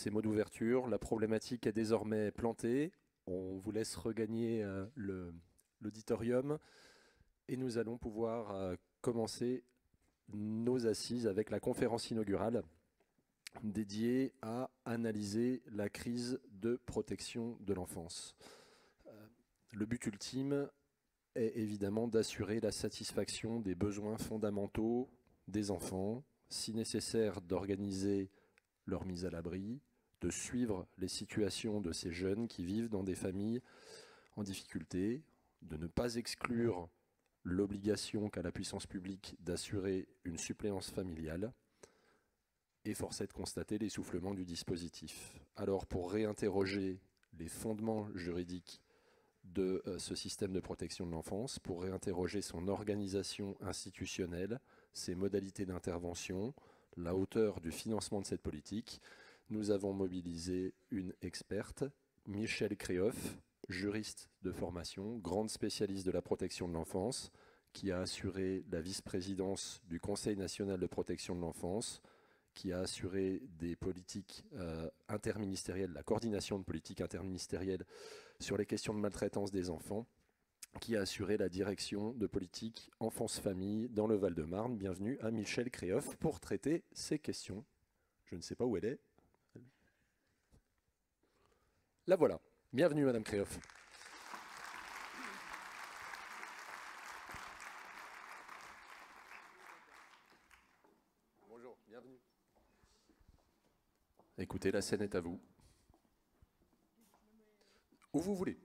ces mots d'ouverture. La problématique est désormais plantée. On vous laisse regagner l'auditorium et nous allons pouvoir commencer nos assises avec la conférence inaugurale dédiée à analyser la crise de protection de l'enfance. Le but ultime est évidemment d'assurer la satisfaction des besoins fondamentaux des enfants, si nécessaire d'organiser leur mise à l'abri, de suivre les situations de ces jeunes qui vivent dans des familles en difficulté, de ne pas exclure l'obligation qu'a la puissance publique d'assurer une suppléance familiale, et force est de constater l'essoufflement du dispositif. Alors, pour réinterroger les fondements juridiques de ce système de protection de l'enfance, pour réinterroger son organisation institutionnelle, ses modalités d'intervention, la hauteur du financement de cette politique, nous avons mobilisé une experte, Michèle Créoff, juriste de formation, grande spécialiste de la protection de l'enfance, qui a assuré la vice-présidence du Conseil national de protection de l'enfance, qui a assuré des politiques interministérielles, la coordination de politiques interministérielles sur les questions de maltraitance des enfants, qui a assuré la direction de politique enfance-famille dans le Val-de-Marne. Bienvenue à Michèle Créoff pour traiter ces questions. Je ne sais pas où elle est. La voilà. Bienvenue, Madame Créoff. Bonjour, bienvenue. Écoutez, la scène est à vous. Où vous voulez.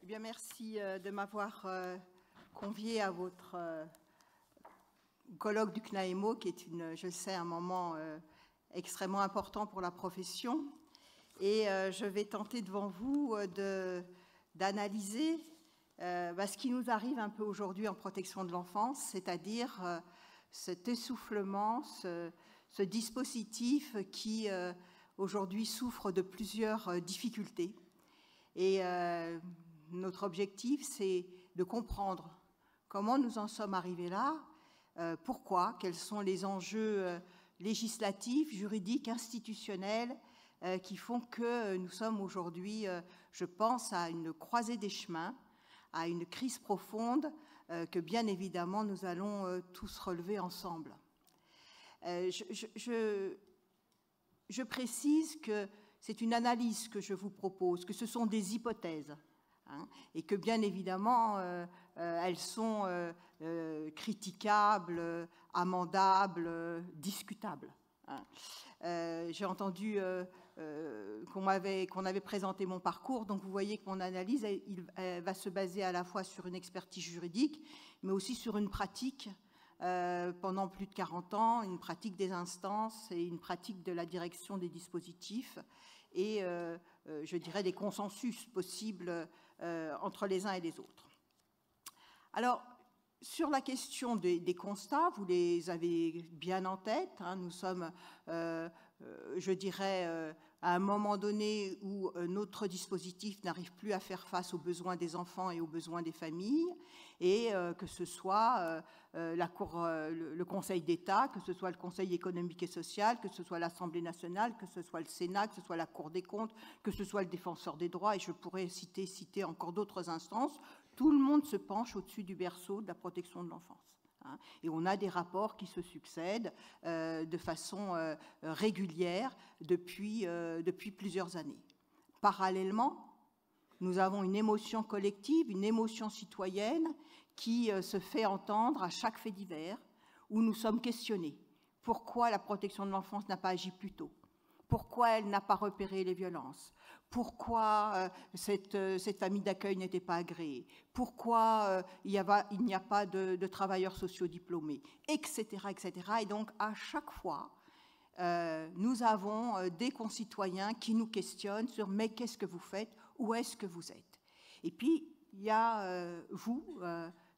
Eh bien, merci de m'avoir convié à votre colloque du CNAEMO, qui est, je le sais, un moment extrêmement important pour la profession. Et je vais tenter devant vous d'analyser ce qui nous arrive un peu aujourd'hui en protection de l'enfance, c'est-à-dire cet essoufflement, ce dispositif qui aujourd'hui souffre de plusieurs difficultés. Et notre objectif, c'est de comprendre comment nous en sommes arrivés là, pourquoi, quels sont les enjeux législatifs, juridiques, institutionnels qui font que nous sommes aujourd'hui, je pense, à une croisée des chemins, à une crise profonde que bien évidemment nous allons tous relever ensemble. Je précise que c'est une analyse que je vous propose, que ce sont des hypothèses, et que bien évidemment elles sont critiquables, amendables, discutables. J'ai entendu qu'on avait présenté mon parcours, donc vous voyez que mon analyse elle va se baser à la fois sur une expertise juridique, mais aussi sur une pratique pendant plus de 40 ans, une pratique des instances et une pratique de la direction des dispositifs et je dirais des consensus possibles entre les uns et les autres. Alors, sur la question des constats, vous les avez bien en tête. Nous sommes, je dirais, à un moment donné où notre dispositif n'arrive plus à faire face aux besoins des enfants et aux besoins des familles, et que ce soit le Conseil d'État, que ce soit le Conseil économique et social, que ce soit l'Assemblée nationale, que ce soit le Sénat, que ce soit la Cour des comptes, que ce soit le Défenseur des droits, et je pourrais citer encore d'autres instances. Tout le monde se penche au-dessus du berceau de la protection de l'enfance. Et on a des rapports qui se succèdent de façon régulière depuis plusieurs années. Parallèlement, nous avons une émotion collective, une émotion citoyenne qui se fait entendre à chaque fait divers, où nous sommes questionnés. Pourquoi la protection de l'enfance n'a pas agi plus tôt ? Pourquoi elle n'a pas repéré les violences? Pourquoi cette famille d'accueil n'était pas agréée? Pourquoi il n'y a pas de travailleurs sociaux diplômés? Etc., etc. Et donc, à chaque fois, nous avons des concitoyens qui nous questionnent sur « mais qu'est-ce que vous faites? Où est-ce que vous êtes ?» Et puis, il y a vous,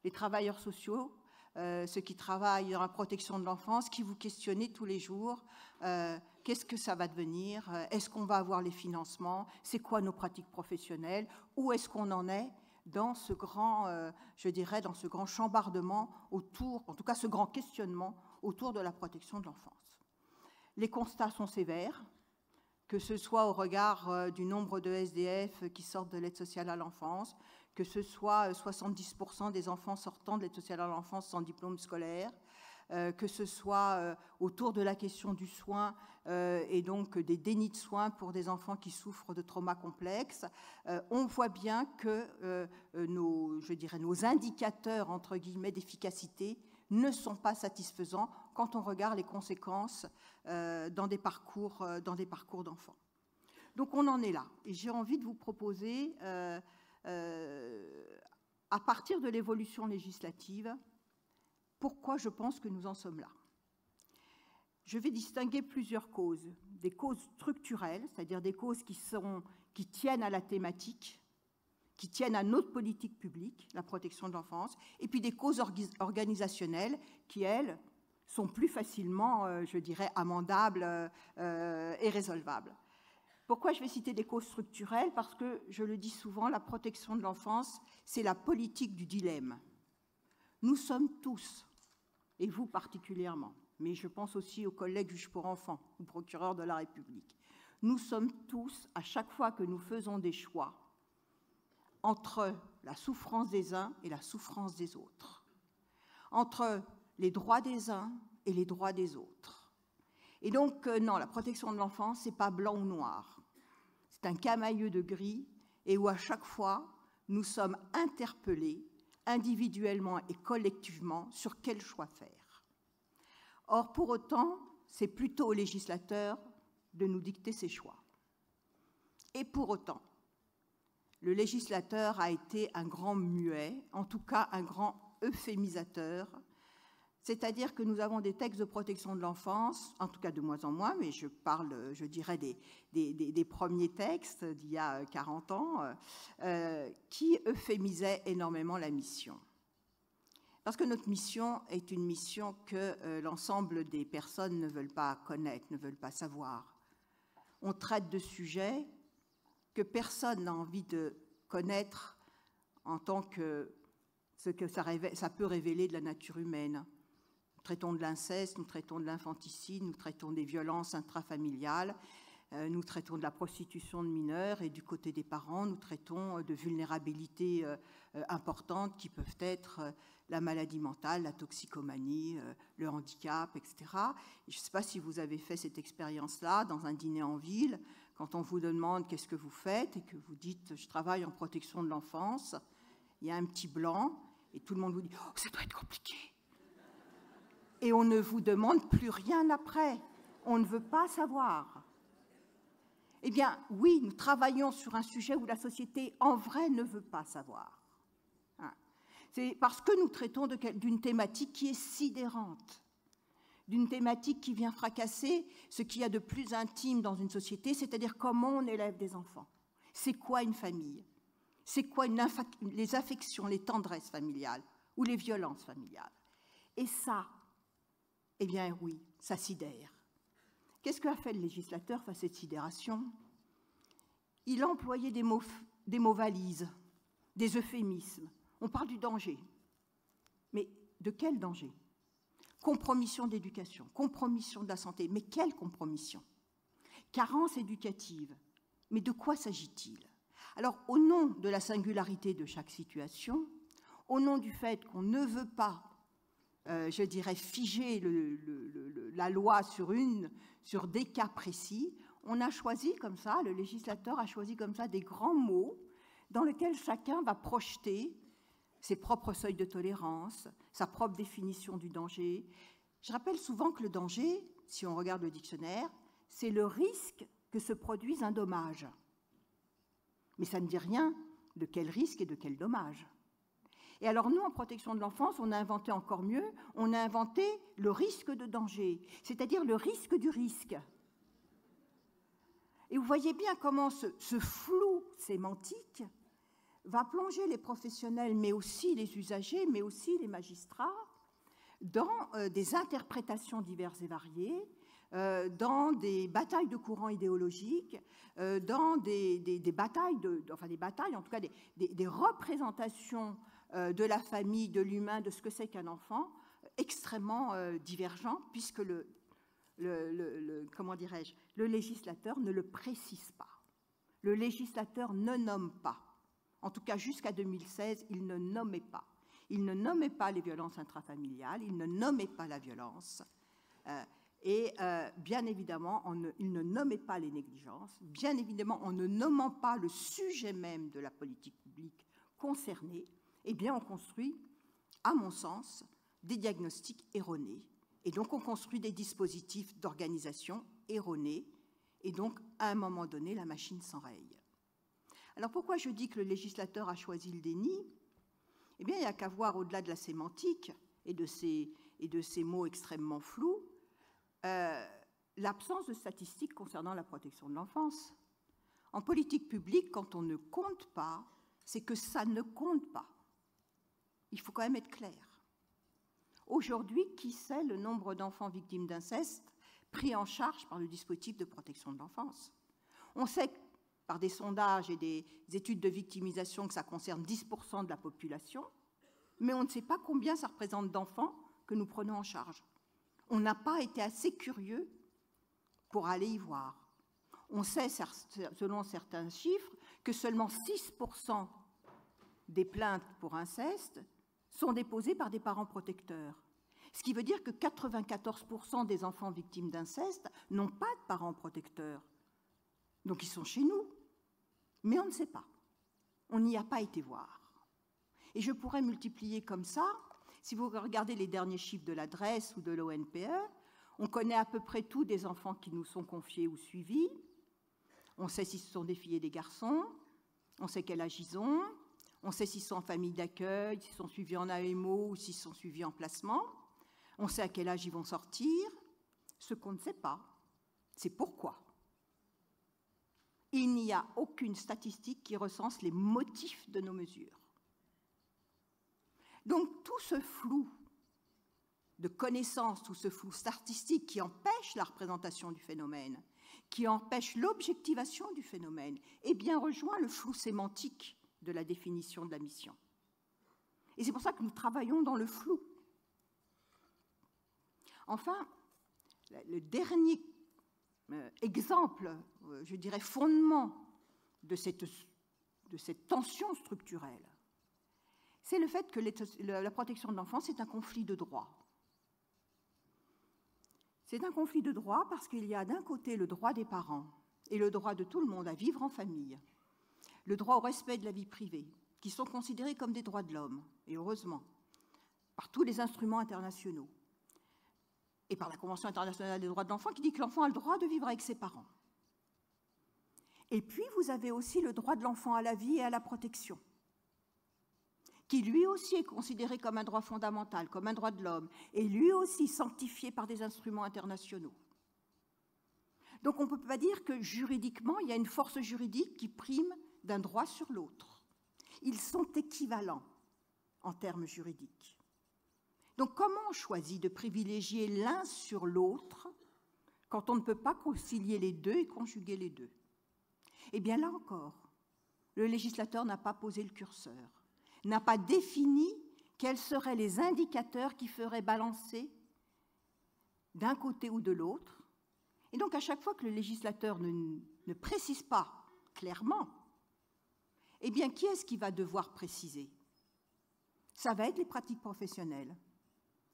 les travailleurs sociaux, ceux qui travaillent dans la protection de l'enfance, qui vous questionnez tous les jours. Qu'est-ce que ça va devenir? Est-ce qu'on va avoir les financements? C'est quoi nos pratiques professionnelles? Où est-ce qu'on en est dans ce grand, je dirais, dans ce grand chambardement autour, en tout cas ce grand questionnement autour de la protection de l'enfance? Les constats sont sévères, que ce soit au regard du nombre de SDF qui sortent de l'aide sociale à l'enfance, que ce soit 70% des enfants sortant de l'aide sociale à l'enfance sans diplôme scolaire, que ce soit autour de la question du soin et donc des dénis de soins pour des enfants qui souffrent de traumas complexes. On voit bien que nos indicateurs, entre guillemets, d'efficacité ne sont pas satisfaisants quand on regarde les conséquences dans des parcours d'enfants. Donc on en est là. Et j'ai envie de vous proposer, à partir de l'évolution législative, pourquoi je pense que nous en sommes là. Je vais distinguer plusieurs causes. Des causes structurelles, c'est-à-dire des causes qui tiennent à la thématique, qui tiennent à notre politique publique, la protection de l'enfance, et puis des causes organisationnelles qui, elles, sont plus facilement, je dirais, amendables et résolvables. Pourquoi je vais citer des causes structurelles? Parce que, je le dis souvent, la protection de l'enfance, c'est la politique du dilemme. Nous sommes tous, et vous particulièrement, mais je pense aussi aux collègues juges pour enfants ou procureurs de la République, nous sommes tous, à chaque fois que nous faisons des choix, entre la souffrance des uns et la souffrance des autres, entre les droits des uns et les droits des autres. Et donc, non, la protection de l'enfance, ce n'est pas blanc ou noir. C'est un camailleux de gris, et où à chaque fois, nous sommes interpellés, individuellement et collectivement, sur quel choix faire. Or, pour autant, c'est plutôt au législateur de nous dicter ses choix. Et pour autant, le législateur a été un grand muet, en tout cas un grand euphémisateur, c'est-à-dire que nous avons des textes de protection de l'enfance, en tout cas de moins en moins, mais je parle, je dirais, des premiers textes d'il y a 40 ans, qui euphémisaient énormément la mission. Parce que notre mission est une mission que l'ensemble des personnes ne veulent pas connaître, ne veulent pas savoir. On traite de sujets que personne n'a envie de connaître en tant que ce que ça peut révéler de la nature humaine. Nous traitons de l'inceste, nous traitons de l'infanticide, nous traitons des violences intrafamiliales, nous traitons de la prostitution de mineurs et du côté des parents, nous traitons de vulnérabilités importantes qui peuvent être la maladie mentale, la toxicomanie, le handicap, etc. Et je ne sais pas si vous avez fait cette expérience-là dans un dîner en ville, quand on vous demande qu'est-ce que vous faites et que vous dites « je travaille en protection de l'enfance », il y a un petit blanc et tout le monde vous dit « oh, ça doit être compliqué ». Et on ne vous demande plus rien après. On ne veut pas savoir. Eh bien, oui, nous travaillons sur un sujet où la société, en vrai, ne veut pas savoir. C'est parce que nous traitons d'une thématique qui est sidérante, d'une thématique qui vient fracasser ce qu'il y a de plus intime dans une société, c'est-à-dire comment on élève des enfants. C'est quoi une famille? C'est quoi les affections, les tendresses familiales ou les violences familiales? Et ça, eh bien oui, ça sidère. Qu'est-ce qu'a fait le législateur face à cette sidération? Il a employé des mots valises, des euphémismes. On parle du danger. Mais de quel danger? Compromission d'éducation, compromission de la santé. Mais quelle compromission? Carence éducative. Mais de quoi s'agit-il? Alors, au nom de la singularité de chaque situation, au nom du fait qu'on ne veut pas, je dirais, figer la loi sur des cas précis, on a choisi comme ça, le législateur a choisi comme ça des grands mots dans lesquels chacun va projeter ses propres seuils de tolérance, sa propre définition du danger. Je rappelle souvent que le danger, si on regarde le dictionnaire, c'est le risque que se produise un dommage. Mais ça ne dit rien de quel risque et de quel dommage. Et alors nous, en protection de l'enfance, on a inventé encore mieux, on a inventé le risque de danger, c'est-à-dire le risque du risque. Et vous voyez bien comment ce flou sémantique va plonger les professionnels, mais aussi les usagers, mais aussi les magistrats, dans des interprétations diverses et variées, dans des batailles de courants idéologiques, dans des batailles, en tout cas des représentations de la famille, de l'humain, de ce que c'est qu'un enfant, extrêmement divergentes, puisque comment dirais-je, le législateur ne le précise pas. Le législateur ne nomme pas. En tout cas, jusqu'à 2016, il ne nommait pas. Il ne nommait pas les violences intrafamiliales, il ne nommait pas la violence. Bien évidemment, il ne nommait pas les négligences. Bien évidemment, en ne nommant pas le sujet même de la politique publique concernée, eh bien, on construit, à mon sens, des diagnostics erronés. Et donc, on construit des dispositifs d'organisation erronés. Et donc, à un moment donné, la machine s'enraye. Alors, pourquoi je dis que le législateur a choisi le déni? Eh bien, il n'y a qu'à voir au-delà de la sémantique et de ces mots extrêmement flous, l'absence de statistiques concernant la protection de l'enfance. En politique publique, quand on ne compte pas, c'est que ça ne compte pas. Il faut quand même être clair. Aujourd'hui, qui sait le nombre d'enfants victimes d'inceste pris en charge par le dispositif de protection de l'enfance? On sait par des sondages et des études de victimisation que ça concerne 10% de la population, mais on ne sait pas combien ça représente d'enfants que nous prenons en charge. On n'a pas été assez curieux pour aller y voir. On sait, selon certains chiffres, que seulement 6% des plaintes pour inceste sont déposées par des parents protecteurs. Ce qui veut dire que 94% des enfants victimes d'inceste n'ont pas de parents protecteurs. Donc ils sont chez nous. Mais on ne sait pas. On n'y a pas été voir. Et je pourrais multiplier comme ça. Si vous regardez les derniers chiffres de l'adresse ou de l'ONPE, on connaît à peu près tous des enfants qui nous sont confiés ou suivis. On sait si ce sont des filles et des garçons. On sait quel âge ils ont. On sait s'ils sont en famille d'accueil, s'ils sont suivis en AMO ou s'ils sont suivis en placement. On sait à quel âge ils vont sortir. Ce qu'on ne sait pas, c'est pourquoi. Il n'y a aucune statistique qui recense les motifs de nos mesures. Donc tout ce flou de connaissances, tout ce flou statistique qui empêche la représentation du phénomène, qui empêche l'objectivation du phénomène, eh bien rejoint le flou sémantique de la définition de la mission. Et c'est pour ça que nous travaillons dans le flou. Enfin, le dernier exemple, je dirais fondement de cette tension structurelle, c'est le fait que la protection de l'enfance est un conflit de droit. C'est un conflit de droit parce qu'il y a d'un côté le droit des parents et le droit de tout le monde à vivre en famille, le droit au respect de la vie privée, qui sont considérés comme des droits de l'homme, et heureusement, par tous les instruments internationaux, et par la Convention internationale des droits de l'enfant, qui dit que l'enfant a le droit de vivre avec ses parents. Et puis, vous avez aussi le droit de l'enfant à la vie et à la protection, qui lui aussi est considéré comme un droit fondamental, comme un droit de l'homme, et lui aussi sanctifié par des instruments internationaux. Donc on ne peut pas dire que juridiquement, il y a une force juridique qui prime d'un droit sur l'autre. Ils sont équivalents en termes juridiques. Donc comment on choisit de privilégier l'un sur l'autre quand on ne peut pas concilier les deux et conjuguer les deux? Eh bien là encore, le législateur n'a pas posé le curseur, n'a pas défini quels seraient les indicateurs qui feraient balancer d'un côté ou de l'autre. Et donc, à chaque fois que le législateur ne précise pas clairement, eh bien, qui est-ce qui va devoir préciser? Ça va être les pratiques professionnelles,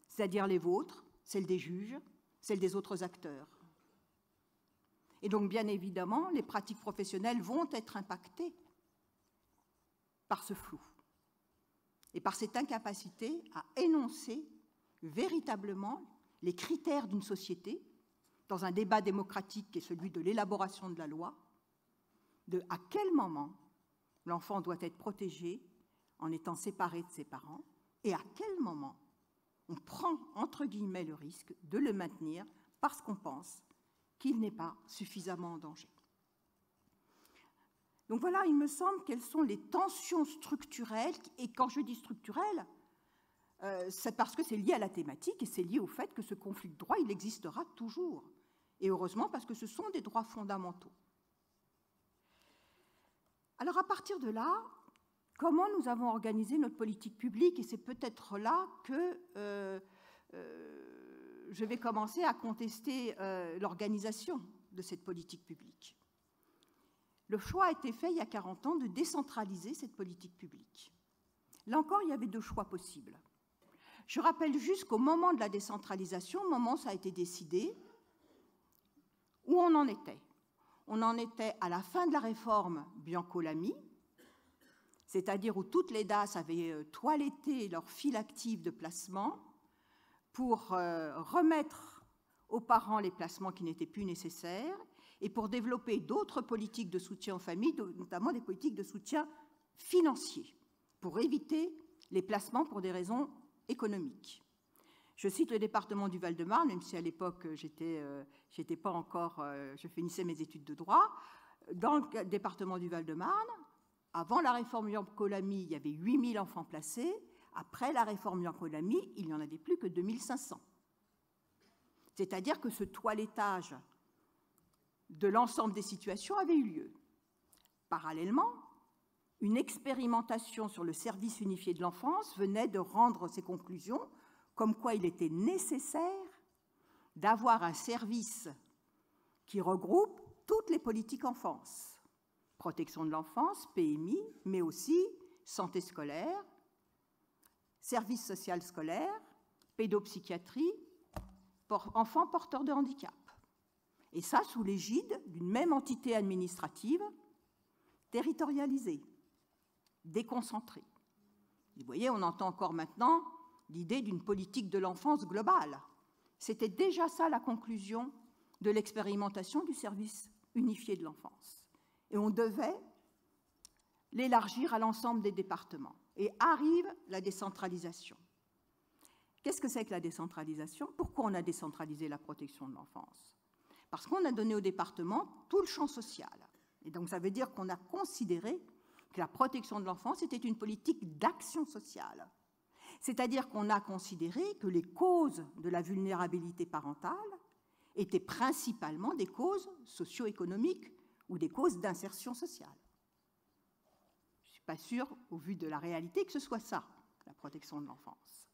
c'est-à-dire les vôtres, celles des juges, celles des autres acteurs. Et donc, bien évidemment, les pratiques professionnelles vont être impactées par ce flou et par cette incapacité à énoncer véritablement les critères d'une société dans un débat démocratique qui est celui de l'élaboration de la loi, de à quel moment l'enfant doit être protégé en étant séparé de ses parents et à quel moment on prend, entre guillemets, le risque de le maintenir parce qu'on pense qu'il n'est pas suffisamment en danger. Donc voilà, il me semble quelles sont les tensions structurelles, et quand je dis structurelles, c'est parce que c'est lié à la thématique et c'est lié au fait que ce conflit de droits, il existera toujours. Et heureusement, parce que ce sont des droits fondamentaux. Alors, à partir de là, comment nous avons organisé notre politique publique? Et c'est peut-être là que je vais commencer à contester l'organisation de cette politique publique. Le choix a été fait il y a 40 ans de décentraliser cette politique publique. Là encore, il y avait deux choix possibles. Je rappelle juste qu'au moment de la décentralisation, au moment où ça a été décidé, où on en était? On en était à la fin de la réforme Bianco-Lamy, c'est-à-dire où toutes les DAS avaient toiletté leur fil actif de placement pour remettre aux parents les placements qui n'étaient plus nécessaires et pour développer d'autres politiques de soutien aux familles, notamment des politiques de soutien financier, pour éviter les placements pour des raisons économiques. Je cite le département du Val-de-Marne, même si à l'époque, j'étais pas encore, je finissais mes études de droit. Dans le département du Val-de-Marne, avant la réforme Bianco-Lamy, il y avait 8 000 enfants placés. Après la réforme Bianco-Lamy, il n'y en avait plus que 2 500. C'est-à-dire que ce toilettage de l'ensemble des situations avait eu lieu. Parallèlement, une expérimentation sur le service unifié de l'enfance venait de rendre ses conclusions, comme quoi il était nécessaire d'avoir un service qui regroupe toutes les politiques enfance. Protection de l'enfance, PMI, mais aussi santé scolaire, service social scolaire, pédopsychiatrie, enfants porteurs de handicap. Et ça, sous l'égide d'une même entité administrative territorialisée, déconcentrée. Vous voyez, on entend encore maintenant l'idée d'une politique de l'enfance globale. C'était déjà ça la conclusion de l'expérimentation du service unifié de l'enfance. Et on devait l'élargir à l'ensemble des départements. Et arrive la décentralisation. Qu'est-ce que c'est que la décentralisation? Pourquoi on a décentralisé la protection de l'enfance? Parce qu'on a donné aux départements tout le champ social. Et donc ça veut dire qu'on a considéré que la protection de l'enfance était une politique d'action sociale. C'est-à-dire qu'on a considéré que les causes de la vulnérabilité parentale étaient principalement des causes socio-économiques ou des causes d'insertion sociale. Je ne suis pas sûre, au vu de la réalité, que ce soit ça, la protection de l'enfance.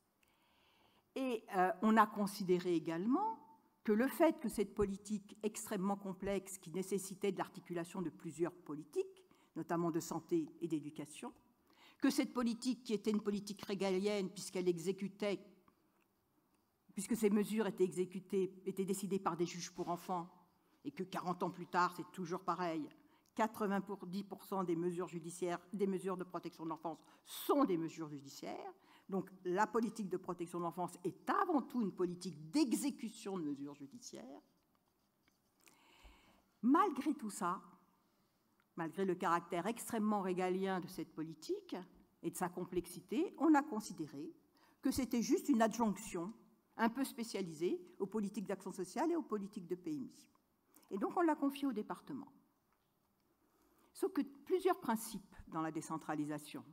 Et on a considéré également que le fait que cette politique extrêmement complexe, qui nécessitait de l'articulation de plusieurs politiques, notamment de santé et d'éducation, que cette politique, qui était une politique régalienne, puisqu'elle exécutait, puisque ces mesures étaient exécutées, étaient décidées par des juges pour enfants, et que 40 ans plus tard, c'est toujours pareil, 90% des mesures judiciaires, des mesures de protection de l'enfance sont des mesures judiciaires. Donc la politique de protection de l'enfance est avant tout une politique d'exécution de mesures judiciaires. Malgré tout ça, malgré le caractère extrêmement régalien de cette politique et de sa complexité, on a considéré que c'était juste une adjonction un peu spécialisée aux politiques d'action sociale et aux politiques de PMI. Et donc on l'a confiée au département. Sauf que plusieurs principes dans la décentralisation,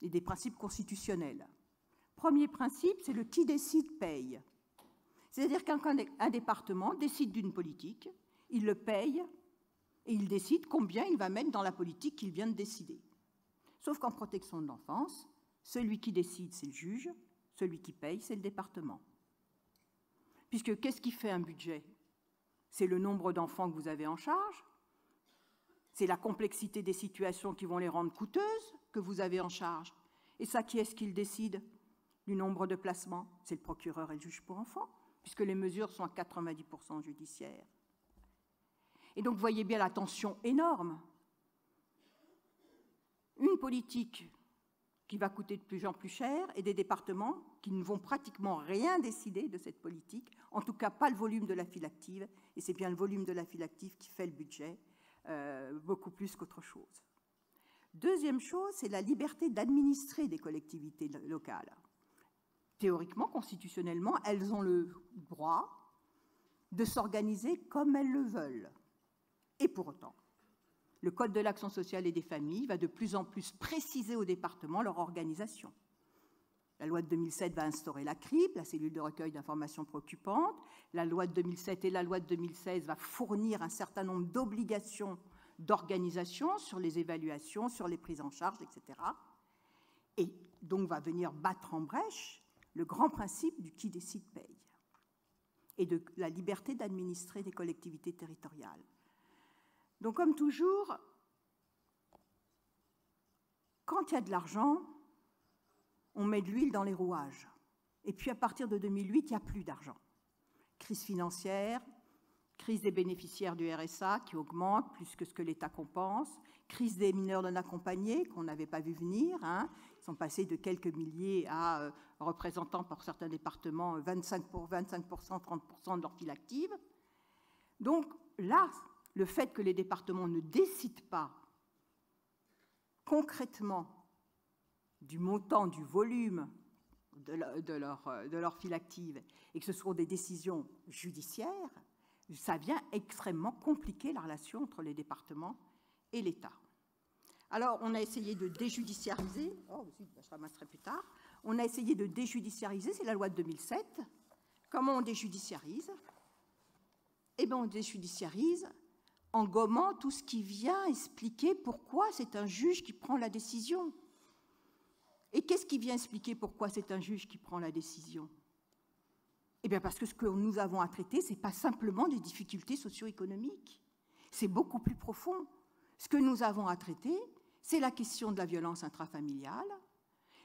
et des principes constitutionnels. Premier principe, c'est le qui décide paye. C'est-à-dire qu'un département décide d'une politique, il le paye et il décide combien il va mettre dans la politique qu'il vient de décider. Sauf qu'en protection de l'enfance, celui qui décide, c'est le juge, celui qui paye, c'est le département. Puisque qu'est-ce qui fait un budget? C'est le nombre d'enfants que vous avez en charge, c'est la complexité des situations qui vont les rendre coûteuses que vous avez en charge. Et ça, qui est-ce qui le décide du nombre de placements? C'est le procureur et le juge pour enfants, puisque les mesures sont à 90% judiciaires. Et donc, vous voyez bien la tension énorme. Une politique qui va coûter de plus en plus cher et des départements qui ne vont pratiquement rien décider de cette politique, en tout cas pas le volume de la file active, et c'est bien le volume de la file active qui fait le budget, beaucoup plus qu'autre chose. Deuxième chose, c'est la liberté d'administrer des collectivités locales. Théoriquement, constitutionnellement, elles ont le droit de s'organiser comme elles le veulent. Et pour autant, le Code de l'action sociale et des familles va de plus en plus préciser aux départements leur organisation. La loi de 2007 va instaurer la CRIP, la cellule de recueil d'informations préoccupantes. La loi de 2007 et la loi de 2016 va fournir un certain nombre d'obligations d'organisation sur les évaluations, sur les prises en charge, etc. Et donc va venir battre en brèche le grand principe du qui décide paye et de la liberté d'administrer des collectivités territoriales. Donc, comme toujours, quand il y a de l'argent, on met de l'huile dans les rouages. Et puis, à partir de 2008, il n'y a plus d'argent. Crise financière, crise des bénéficiaires du RSA qui augmente plus que ce que l'État compense, crise des mineurs non accompagnés qu'on n'avait pas vu venir. Ils sont passés de quelques milliers à représentant pour certains départements 25%, 30% de leur file active. Donc là, le fait que les départements ne décident pas concrètement du montant, du volume de leur file active et que ce sont des décisions judiciaires, ça vient extrêmement compliquer la relation entre les départements et l'État. Alors, on a essayé de déjudiciariser, je ramasserai plus tard, on a essayé de déjudiciariser, c'est la loi de 2007. Comment on déjudiciarise? Eh bien, on déjudiciarise en gommant tout ce qui vient expliquer pourquoi c'est un juge qui prend la décision. Et qu'est-ce qui vient expliquer pourquoi c'est un juge qui prend la décision? Eh bien, parce que ce que nous avons à traiter, ce n'est pas simplement des difficultés socio-économiques. C'est beaucoup plus profond. Ce que nous avons à traiter, c'est la question de la violence intrafamiliale.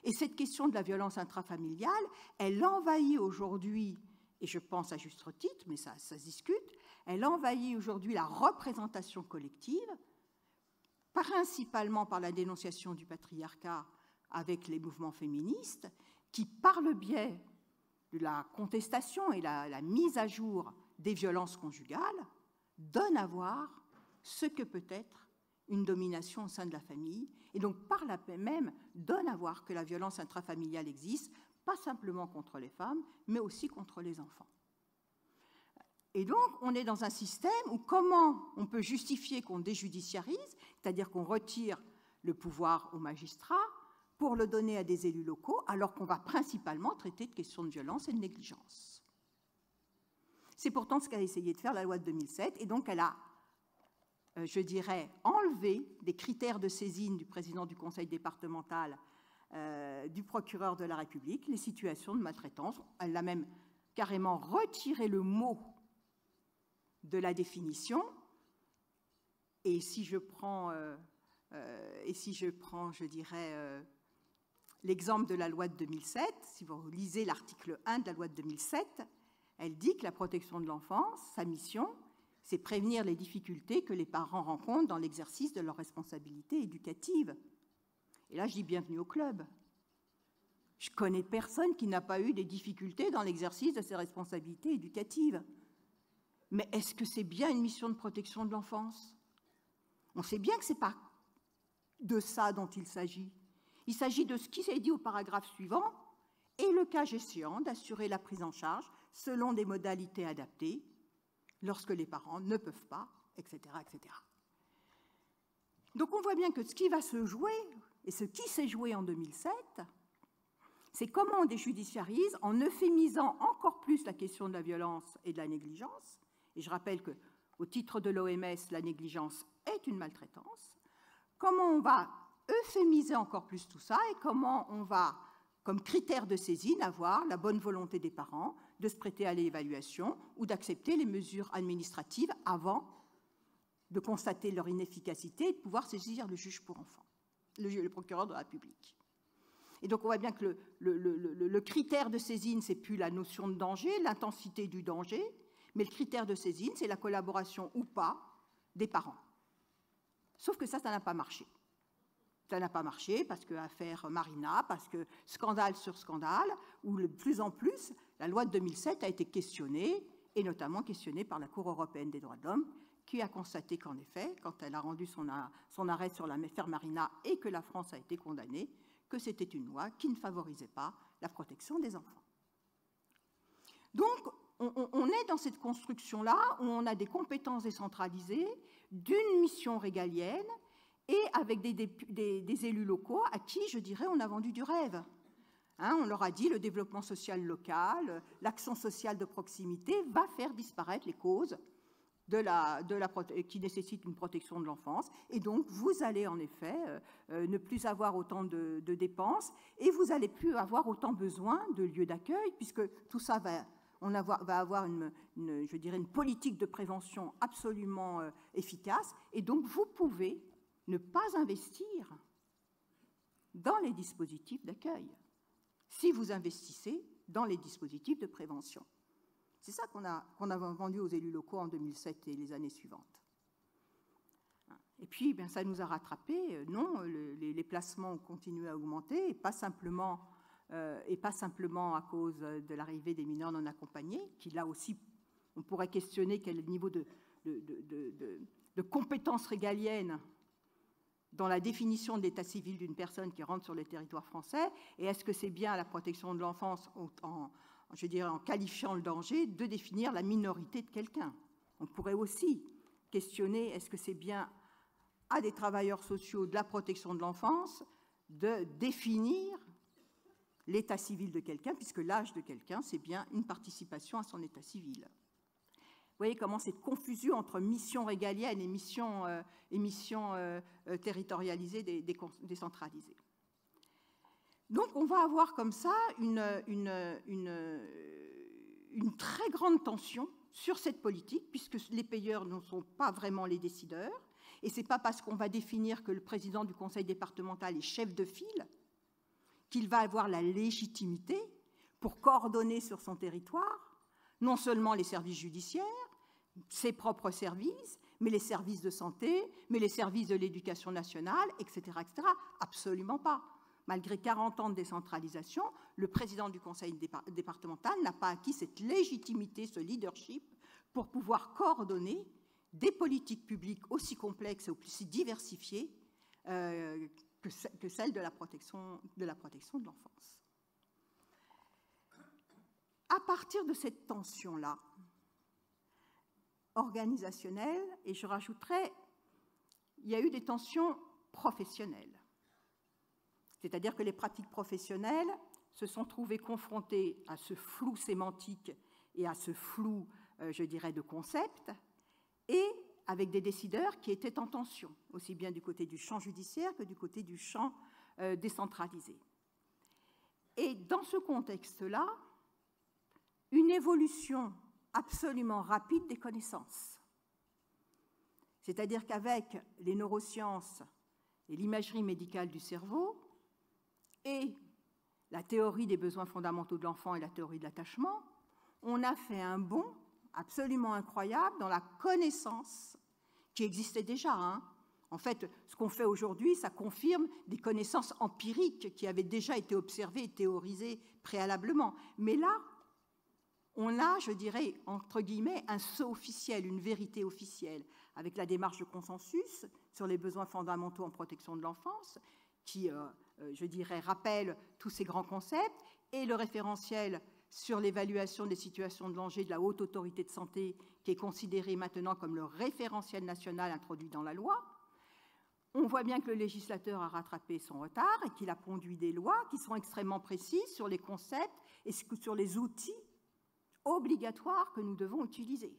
Et cette question de la violence intrafamiliale, elle envahit aujourd'hui, et je pense à juste titre, mais ça se discute, elle envahit aujourd'hui la représentation collective, principalement par la dénonciation du patriarcat avec les mouvements féministes, qui, par le biais de la contestation et la mise à jour des violences conjugales, donnent à voir ce que peut être une domination au sein de la famille, et donc par là même donne à voir que la violence intrafamiliale existe, pas simplement contre les femmes, mais aussi contre les enfants. Et donc, on est dans un système où comment on peut justifier qu'on déjudiciarise, c'est-à-dire qu'on retire le pouvoir aux magistrats pour le donner à des élus locaux, alors qu'on va principalement traiter de questions de violence et de négligence. C'est pourtant ce qu'a essayé de faire la loi de 2007, et donc elle a je dirais, enlever des critères de saisine du président du conseil départemental, du procureur de la République, les situations de maltraitance. Elle a même carrément retiré le mot de la définition. Et si je prends, je dirais, l'exemple de la loi de 2007, si vous lisez l'article 1 de la loi de 2007, elle dit que la protection de l'enfance, sa mission, c'est prévenir les difficultés que les parents rencontrent dans l'exercice de leurs responsabilités éducatives. Et là, je dis bienvenue au club. Je connais personne qui n'a pas eu des difficultés dans l'exercice de ses responsabilités éducatives. Mais est-ce que c'est bien une mission de protection de l'enfance? On sait bien que ce n'est pas de ça dont il s'agit. Il s'agit de ce qui s'est dit au paragraphe suivant, et le cas échéant d'assurer la prise en charge selon des modalités adaptées, lorsque les parents ne peuvent pas, etc., etc. Donc on voit bien que ce qui va se jouer, et ce qui s'est joué en 2007, c'est comment on déjudiciarise en euphémisant encore plus la question de la violence et de la négligence. Et je rappelle qu'au titre de l'OMS, la négligence est une maltraitance. Comment on va euphémiser encore plus tout ça et comment on va, comme critère de saisine, avoir la bonne volonté des parents de se prêter à l'évaluation ou d'accepter les mesures administratives avant de constater leur inefficacité et de pouvoir saisir le juge pour enfants, le procureur de la République. Et donc on voit bien que le critère de saisine, c'est plus la notion de danger, l'intensité du danger, mais le critère de saisine, c'est la collaboration ou pas des parents. Sauf que ça n'a pas marché. Ça n'a pas marché parce que affaire Marina, parce que scandale sur scandale, où de plus en plus, la loi de 2007 a été questionnée, et notamment questionnée par la Cour européenne des droits de l'homme, qui a constaté qu'en effet, quand elle a rendu son arrêt sur l'affaire Marina et que la France a été condamnée, que c'était une loi qui ne favorisait pas la protection des enfants. Donc, on est dans cette construction-là où on a des compétences décentralisées, d'une mission régalienne, et avec des élus locaux à qui, je dirais, on a vendu du rêve. Hein, on leur a dit le développement social local, l'action sociale de proximité va faire disparaître les causes qui nécessitent une protection de l'enfance. Et donc, vous allez en effet ne plus avoir autant de dépenses et vous n'allez plus avoir autant besoin de lieux d'accueil, puisque tout ça va avoir je dirais, une politique de prévention absolument efficace. Et donc, vous pouvez ne pas investir dans les dispositifs d'accueil si vous investissez dans les dispositifs de prévention. C'est ça qu'on a vendu aux élus locaux en 2007 et les années suivantes. Et puis, bien, ça nous a rattrapés. Non, les placements ont continué à augmenter, et pas simplement à cause de l'arrivée des mineurs non accompagnés, qui là aussi, on pourrait questionner quel est le niveau de compétences régaliennes dans la définition de l'état civil d'une personne qui rentre sur le territoire français, et est-ce que c'est bien la protection de l'enfance, je dirais en qualifiant le danger, de définir la minorité de quelqu'un. On pourrait aussi questionner, est-ce que c'est bien à des travailleurs sociaux de la protection de l'enfance de définir l'état civil de quelqu'un, puisque l'âge de quelqu'un, c'est bien une participation à son état civil. Vous voyez comment cette confusion entre mission régalienne et mission territorialisée, décentralisée. Donc, on va avoir comme ça une très grande tension sur cette politique, puisque les payeurs ne sont pas vraiment les décideurs, et ce n'est pas parce qu'on va définir que le président du conseil départemental est chef de file qu'il va avoir la légitimité pour coordonner sur son territoire non seulement les services judiciaires, ses propres services, mais les services de santé, mais les services de l'éducation nationale, etc., etc. Absolument pas. Malgré 40 ans de décentralisation, le président du conseil départemental n'a pas acquis cette légitimité, ce leadership, pour pouvoir coordonner des politiques publiques aussi complexes et aussi diversifiées que celles de la protection de l'enfance. À partir de cette tension-là, organisationnelle, et je rajouterais, il y a eu des tensions professionnelles. C'est-à-dire que les pratiques professionnelles se sont trouvées confrontées à ce flou sémantique et à ce flou, je dirais, de concept, et avec des décideurs qui étaient en tension, aussi bien du côté du champ judiciaire que du côté du champ décentralisé. Et dans ce contexte-là, une évolution absolument rapide des connaissances. C'est-à-dire qu'avec les neurosciences et l'imagerie médicale du cerveau et la théorie des besoins fondamentaux de l'enfant et la théorie de l'attachement, on a fait un bond absolument incroyable dans la connaissance qui existait déjà. Hein. En fait, ce qu'on fait aujourd'hui, ça confirme des connaissances empiriques qui avaient déjà été observées et théorisées préalablement. Mais là, on a, je dirais, entre guillemets, un saut officiel, une vérité officielle, avec la démarche de consensus sur les besoins fondamentaux en protection de l'enfance, qui, je dirais, rappelle tous ces grands concepts, et le référentiel sur l'évaluation des situations de danger de la Haute Autorité de Santé, qui est considéré maintenant comme le référentiel national introduit dans la loi. On voit bien que le législateur a rattrapé son retard et qu'il a conduit des lois qui sont extrêmement précises sur les concepts et sur les outils obligatoires que nous devons utiliser.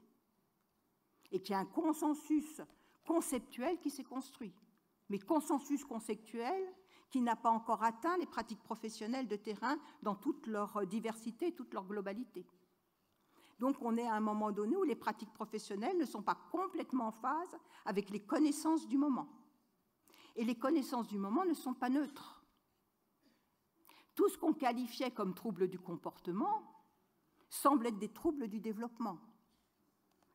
Et qu'il y a un consensus conceptuel qui s'est construit. Mais consensus conceptuel qui n'a pas encore atteint les pratiques professionnelles de terrain dans toute leur diversité, toute leur globalité. Donc on est à un moment donné où les pratiques professionnelles ne sont pas complètement en phase avec les connaissances du moment. Et les connaissances du moment ne sont pas neutres. Tout ce qu'on qualifiait comme troubles du comportement semble être des troubles du développement.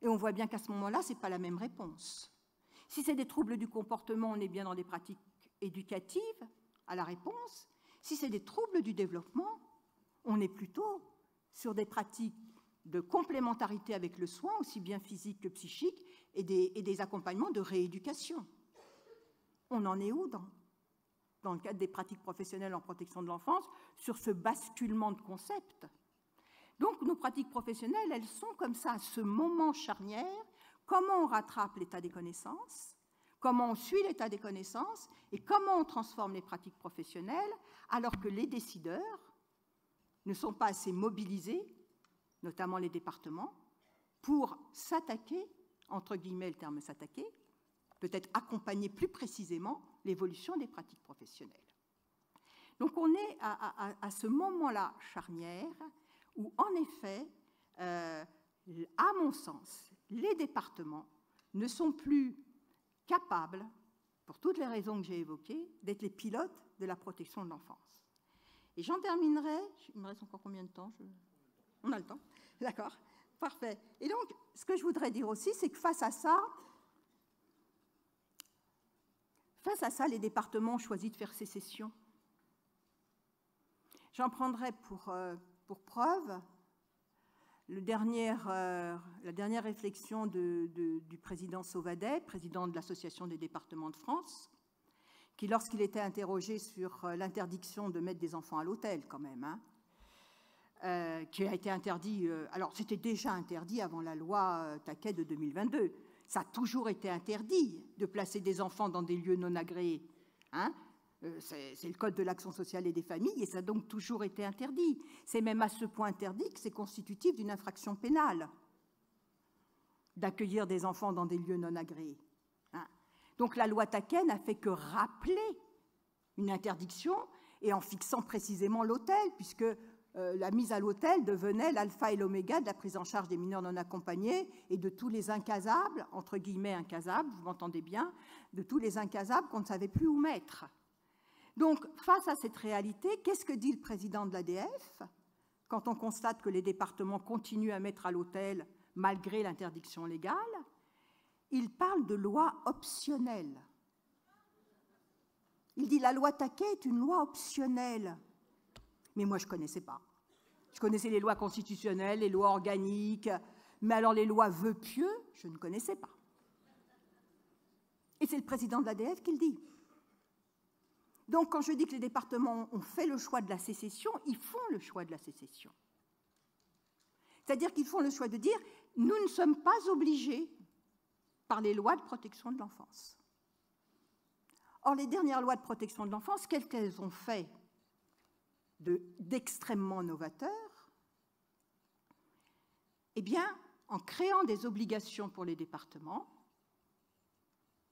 Et on voit bien qu'à ce moment-là, ce n'est pas la même réponse. Si c'est des troubles du comportement, on est bien dans des pratiques éducatives à la réponse. Si c'est des troubles du développement, on est plutôt sur des pratiques de complémentarité avec le soin, aussi bien physique que psychique, et des accompagnements de rééducation. On en est où dans le cadre des pratiques professionnelles en protection de l'enfance sur ce basculement de concepts? Donc, nos pratiques professionnelles, elles sont comme ça, à ce moment charnière. Comment on rattrape l'état des connaissances, comment on suit l'état des connaissances et comment on transforme les pratiques professionnelles alors que les décideurs ne sont pas assez mobilisés, notamment les départements, pour s'attaquer, entre guillemets le terme s'attaquer, peut-être accompagner plus précisément l'évolution des pratiques professionnelles. Donc on est à ce moment-là charnière où, en effet, à mon sens, les départements ne sont plus capables, pour toutes les raisons que j'ai évoquées, d'être les pilotes de la protection de l'enfance. Et j'en terminerai, il me reste encore combien de temps? On a le temps, d'accord, parfait. Et donc, ce que je voudrais dire aussi, c'est que face à ça, les départements ont choisi de faire sécession. J'en prendrai pour preuve la dernière réflexion du président Sauvadet, président de l'Association des départements de France, qui, lorsqu'il était interrogé sur l'interdiction de mettre des enfants à l'hôtel, quand même, qui a été interdit, alors c'était déjà interdit avant la loi Taquet de 2022, ça a toujours été interdit de placer des enfants dans des lieux non agréés, c'est le Code de l'action sociale et des familles, et ça a donc toujours été interdit. C'est même à ce point interdit que c'est constitutif d'une infraction pénale d'accueillir des enfants dans des lieux non agréés. Donc la loi Taquet n'a fait que rappeler une interdiction, et en fixant précisément l'hôtel, puisque la mise à l'hôtel devenait l'alpha et l'oméga de la prise en charge des mineurs non accompagnés et de tous les incasables, entre guillemets incasables, vous m'entendez bien, de tous les incasables qu'on ne savait plus où mettre. Donc, face à cette réalité, qu'est-ce que dit le président de l'ADF quand on constate que les départements continuent à mettre à l'hôtel malgré l'interdiction légale? Il parle de loi optionnelle. Il dit la loi Taquet est une loi optionnelle. Mais moi, je ne connaissais pas. Je connaissais les lois constitutionnelles, les lois organiques, mais alors les lois vœux pieux, je ne connaissais pas. Et c'est le président de l'ADF qui le dit. Donc, quand je dis que les départements ont fait le choix de la sécession, ils font le choix de la sécession. C'est-à-dire qu'ils font le choix de dire « nous ne sommes pas obligés par les lois de protection de l'enfance ». Or, les dernières lois de protection de l'enfance, qu'est-ce qu'elles ont fait d'extrêmement novateur? Eh bien, en créant des obligations pour les départements,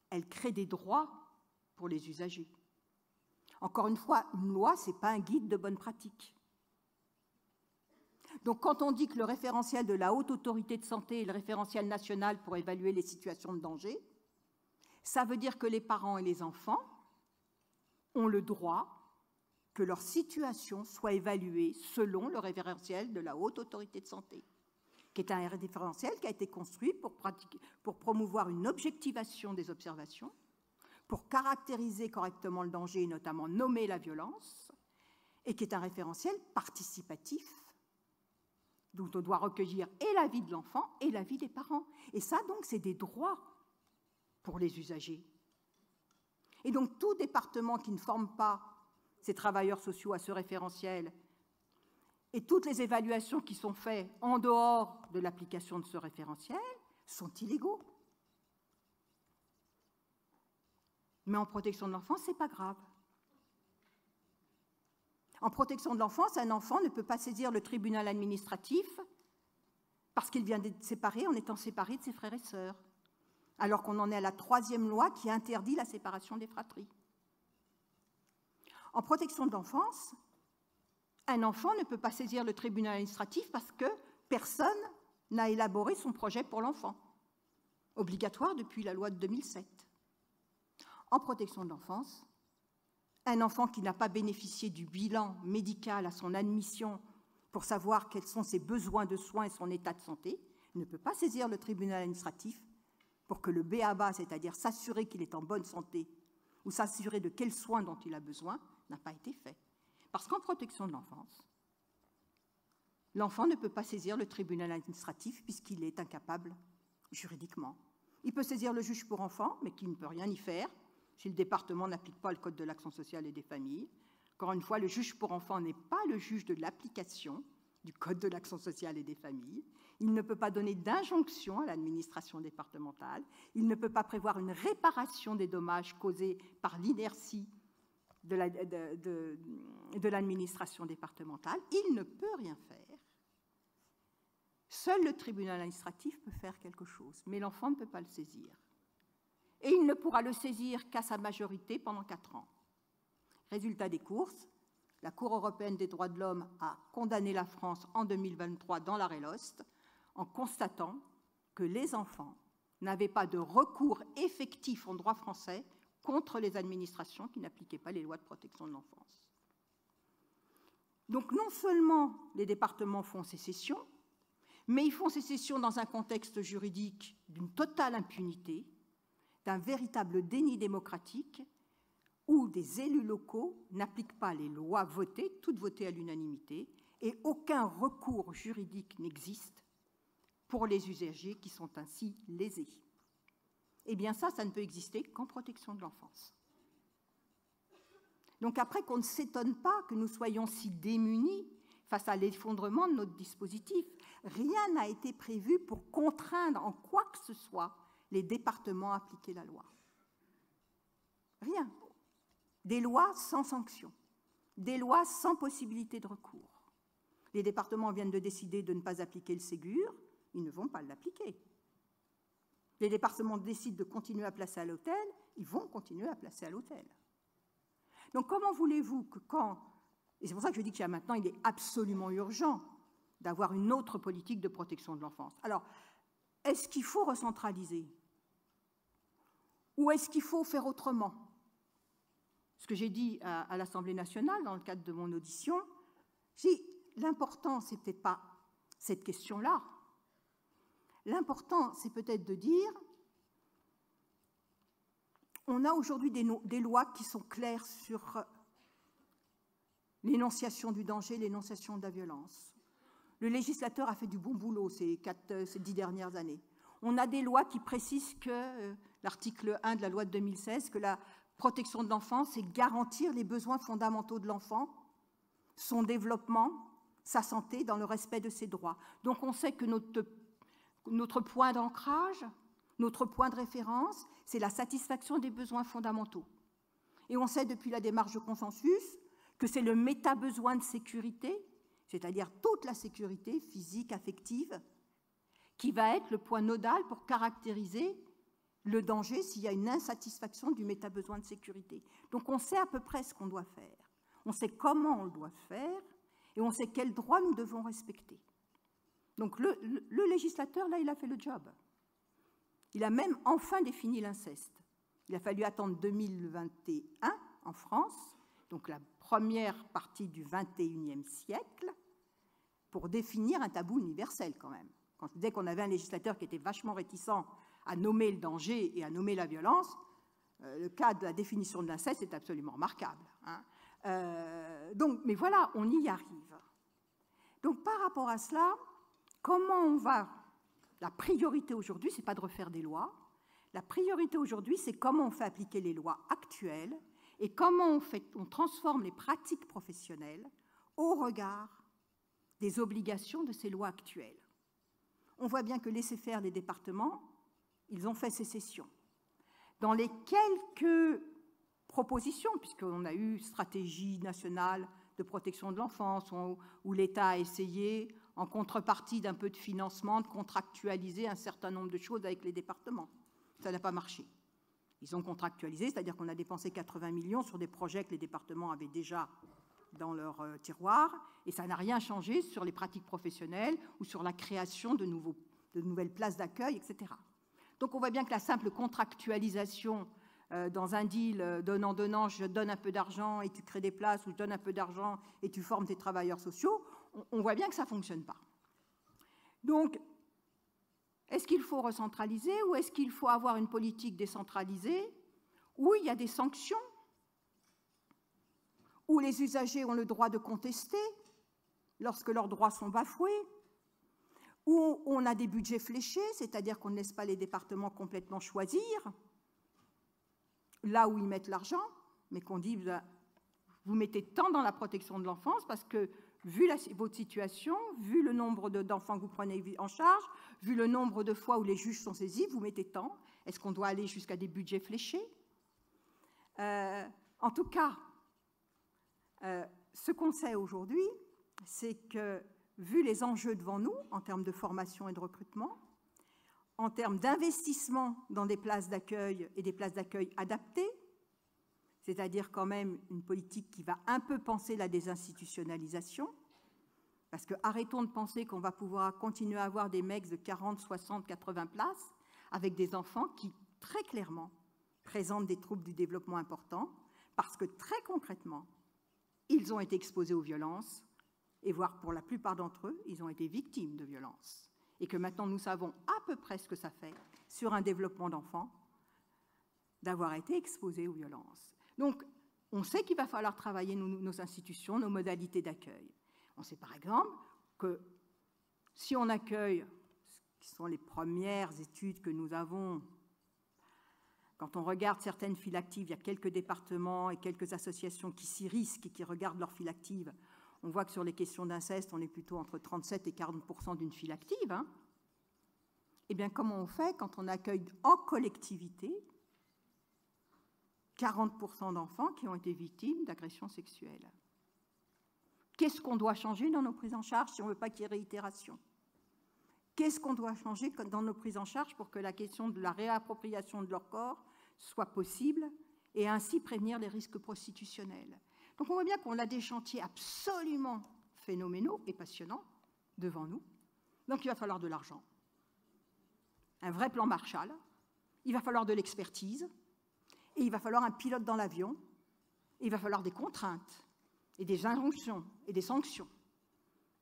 elles créent des droits pour les usagers. Encore une fois, une loi, ce n'est pas un guide de bonne pratique. Donc, quand on dit que le référentiel de la Haute Autorité de Santé est le référentiel national pour évaluer les situations de danger, ça veut dire que les parents et les enfants ont le droit que leur situation soit évaluée selon le référentiel de la Haute Autorité de Santé, qui est un référentiel qui a été construit pour promouvoir une objectivation des observations, pour caractériser correctement le danger et notamment nommer la violence, et qui est un référentiel participatif, dont on doit recueillir et l'avis de l'enfant et l'avis des parents. Et ça, donc, c'est des droits pour les usagers. Et donc, tout département qui ne forme pas ses travailleurs sociaux à ce référentiel et toutes les évaluations qui sont faites en dehors de l'application de ce référentiel sont illégaux. Mais en protection de l'enfance, ce n'est pas grave. En protection de l'enfance, un enfant ne peut pas saisir le tribunal administratif parce qu'il vient d'être séparé en étant séparé de ses frères et sœurs, alors qu'on en est à la 3e loi qui interdit la séparation des fratries. En protection de l'enfance, un enfant ne peut pas saisir le tribunal administratif parce que personne n'a élaboré son projet pour l'enfant, obligatoire depuis la loi de 2007. En protection de l'enfance, un enfant qui n'a pas bénéficié du bilan médical à son admission pour savoir quels sont ses besoins de soins et son état de santé ne peut pas saisir le tribunal administratif pour que le b.a.-ba, c'est-à-dire s'assurer qu'il est en bonne santé ou s'assurer de quels soins dont il a besoin, n'a pas été fait. Parce qu'en protection de l'enfance, l'enfant ne peut pas saisir le tribunal administratif puisqu'il est incapable juridiquement. Il peut saisir le juge pour enfants, mais qui ne peut rien y faire si le département n'applique pas le Code de l'action sociale et des familles. Encore une fois, le juge pour enfants n'est pas le juge de l'application du Code de l'action sociale et des familles. Il ne peut pas donner d'injonction à l'administration départementale. Il ne peut pas prévoir une réparation des dommages causés par l'inertie de l'administration départementale. Il ne peut rien faire. Seul le tribunal administratif peut faire quelque chose, mais l'enfant ne peut pas le saisir. Et il ne pourra le saisir qu'à sa majorité pendant 4 ans. Résultat des courses, la Cour européenne des droits de l'homme a condamné la France en 2023 dans l'arrêt Lost en constatant que les enfants n'avaient pas de recours effectif en droit français contre les administrations qui n'appliquaient pas les lois de protection de l'enfance. Donc non seulement les départements font sécession, mais ils font sécession dans un contexte juridique d'une totale impunité, d'un véritable déni démocratique, où des élus locaux n'appliquent pas les lois votées, toutes votées à l'unanimité, et aucun recours juridique n'existe pour les usagers qui sont ainsi lésés. Eh bien ça ne peut exister qu'en protection de l'enfance. Donc après qu'on ne s'étonne pas que nous soyons si démunis face à l'effondrement de notre dispositif, rien n'a été prévu pour contraindre en quoi que ce soit les départements à appliquer la loi. Rien. Des lois sans sanction, des lois sans possibilité de recours. Les départements viennent de décider de ne pas appliquer le Ségur, ils ne vont pas l'appliquer. Les départements décident de continuer à placer à l'hôtel, ils vont continuer à placer à l'hôtel. Donc comment voulez-vous que quand... Et c'est pour ça que je dis qu'il y a maintenant, il est absolument urgent d'avoir une autre politique de protection de l'enfance. Alors, est-ce qu'il faut recentraliser? Ou est-ce qu'il faut faire autrement? Ce que j'ai dit à l'Assemblée nationale dans le cadre de mon audition, l'important, c'est peut-être pas cette question-là. L'important, c'est peut-être de dire, on a aujourd'hui des lois qui sont claires sur l'énonciation du danger, l'énonciation de la violence. Le législateur a fait du bon boulot ces 10 dernières années. On a des lois qui précisent que, l'article 1 de la loi de 2016, que la protection de l'enfance, c'est garantir les besoins fondamentaux de l'enfant, son développement, sa santé, dans le respect de ses droits. Donc on sait que notre point d'ancrage, notre point de référence, c'est la satisfaction des besoins fondamentaux. Et on sait depuis la démarche de consensus que c'est le méta-besoin de sécurité, c'est-à-dire toute la sécurité physique, affective, qui va être le point nodal pour caractériser le danger s'il y a une insatisfaction du méta-besoin de sécurité. Donc on sait à peu près ce qu'on doit faire, on sait comment on le doit faire, et on sait quels droits nous devons respecter. Donc le législateur, là, il a fait le job. Il a même enfin défini l'inceste. Il a fallu attendre 2021 en France, donc la première partie du XXIe siècle, pour définir un tabou universel quand même. Quand je disais qu'on avait un législateur qui était vachement réticent à nommer le danger et à nommer la violence, le cas de la définition de l'inceste est absolument remarquable. Hein. Mais voilà, on y arrive. Donc par rapport à cela, comment on va... La priorité aujourd'hui, ce n'est pas de refaire des lois. La priorité aujourd'hui, c'est comment on fait appliquer les lois actuelles et comment on transforme les pratiques professionnelles au regard des obligations de ces lois actuelles. On voit bien que laisser faire les départements, ils ont fait sécession. Dans les quelques propositions, puisqu'on a eu stratégie nationale de protection de l'enfance, où l'État a essayé, en contrepartie d'un peu de financement, de contractualiser un certain nombre de choses avec les départements. Ça n'a pas marché. Ils ont contractualisé, c'est-à-dire qu'on a dépensé 80 millions sur des projets que les départements avaient déjà dans leur tiroir, et ça n'a rien changé sur les pratiques professionnelles ou sur la création de nouvelles places d'accueil, etc. Donc on voit bien que la simple contractualisation dans un deal donnant-donnant, je donne un peu d'argent et tu crées des places, ou je donne un peu d'argent et tu formes tes travailleurs sociaux, on voit bien que ça ne fonctionne pas. Donc, est-ce qu'il faut recentraliser ou est-ce qu'il faut avoir une politique décentralisée où il y a des sanctions, où les usagers ont le droit de contester lorsque leurs droits sont bafoués, où on a des budgets fléchés, c'est-à-dire qu'on ne laisse pas les départements complètement choisir là où ils mettent l'argent, mais qu'on dit vous mettez tant dans la protection de l'enfance parce que, vu votre situation, vu le nombre d'enfants que vous prenez en charge, vu le nombre de fois où les juges sont saisis, vous mettez tant. Est-ce qu'on doit aller jusqu'à des budgets fléchés? En tout cas, Ce qu'on sait aujourd'hui, c'est que, vu les enjeux devant nous, en termes de formation et de recrutement, en termes d'investissement dans des places d'accueil et des places d'accueil adaptées, c'est-à-dire quand même une politique qui va un peu penser la désinstitutionnalisation, parce que arrêtons de penser qu'on va pouvoir continuer à avoir des mecs de 40, 60, 80 places avec des enfants qui, très clairement, présentent des troubles du développement importants, parce que très concrètement, ils ont été exposés aux violences, et voire pour la plupart d'entre eux, ils ont été victimes de violences. Et que maintenant nous savons à peu près ce que ça fait sur un développement d'enfants d'avoir été exposés aux violences. Donc, on sait qu'il va falloir travailler nos institutions, nos modalités d'accueil. On sait par exemple que si on accueille, ce qui sont les premières études que nous avons, quand on regarde certaines files actives, il y a quelques départements et quelques associations qui s'y risquent et qui regardent leurs files actives. On voit que sur les questions d'inceste, on est plutôt entre 37 et 40% d'une file active. Hein. Eh bien, comment on fait quand on accueille en collectivité 40% d'enfants qui ont été victimes d'agressions sexuelles? Qu'est-ce qu'on doit changer dans nos prises en charge si on ne veut pas qu'il y ait réitération? Qu'est-ce qu'on doit changer dans nos prises en charge pour que la question de la réappropriation de leur corps soit possible et ainsi prévenir les risques prostitutionnels? Donc on voit bien qu'on a des chantiers absolument phénoménaux et passionnants devant nous. Donc il va falloir de l'argent, un vrai plan Marshall, il va falloir de l'expertise, et il va falloir un pilote dans l'avion, et il va falloir des contraintes, et des injonctions, et des sanctions.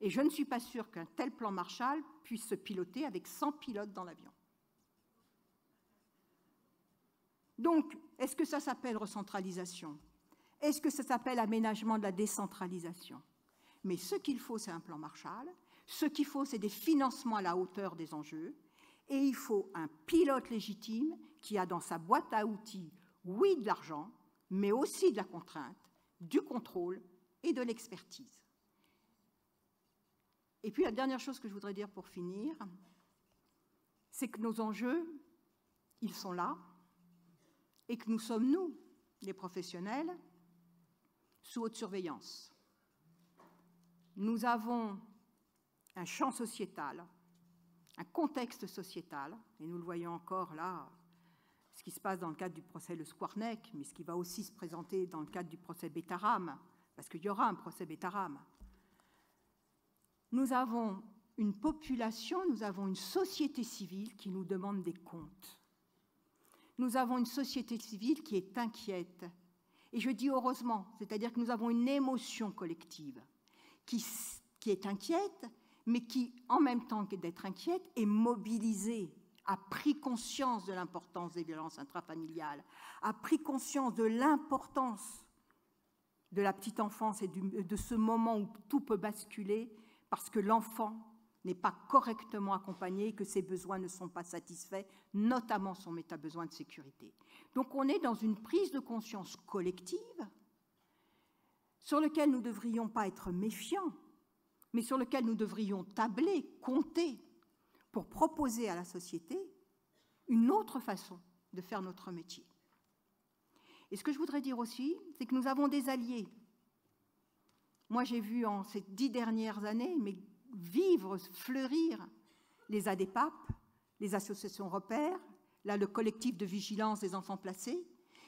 Et je ne suis pas sûre qu'un tel plan Marshall puisse se piloter avec 100 pilotes dans l'avion. Donc, est-ce que ça s'appelle recentralisation? Est-ce que ça s'appelle aménagement de la décentralisation? Mais ce qu'il faut, c'est un plan Marshall. Ce qu'il faut, c'est des financements à la hauteur des enjeux. Et il faut un pilote légitime qui a dans sa boîte à outils, oui, de l'argent, mais aussi de la contrainte, du contrôle et de l'expertise. Et puis, la dernière chose que je voudrais dire pour finir, c'est que nos enjeux, ils sont là, et que nous sommes, nous, les professionnels, sous haute surveillance. Nous avons un champ sociétal, un contexte sociétal, et nous le voyons encore là, ce qui se passe dans le cadre du procès Le Squarnec, mais ce qui va aussi se présenter dans le cadre du procès Betaram, parce qu'il y aura un procès Betaram. Nous avons une population, nous avons une société civile qui nous demande des comptes. Nous avons une société civile qui est inquiète. Et je dis heureusement, c'est-à-dire que nous avons une émotion collective qui est inquiète, mais qui, en même temps que d'être inquiète, est mobilisée, a pris conscience de l'importance des violences intrafamiliales, a pris conscience de l'importance de la petite enfance et de ce moment où tout peut basculer parce que l'enfant n'est pas correctement accompagné, que ses besoins ne sont pas satisfaits, notamment son méta-besoin de sécurité. Donc on est dans une prise de conscience collective sur laquelle nous ne devrions pas être méfiants, mais sur lequel nous devrions tabler, compter, pour proposer à la société une autre façon de faire notre métier. Et ce que je voudrais dire aussi, c'est que nous avons des alliés. Moi, j'ai vu en ces 10 dernières années, mais vivre, fleurir les ADEPAP, les associations repères, là, le collectif de vigilance des enfants placés.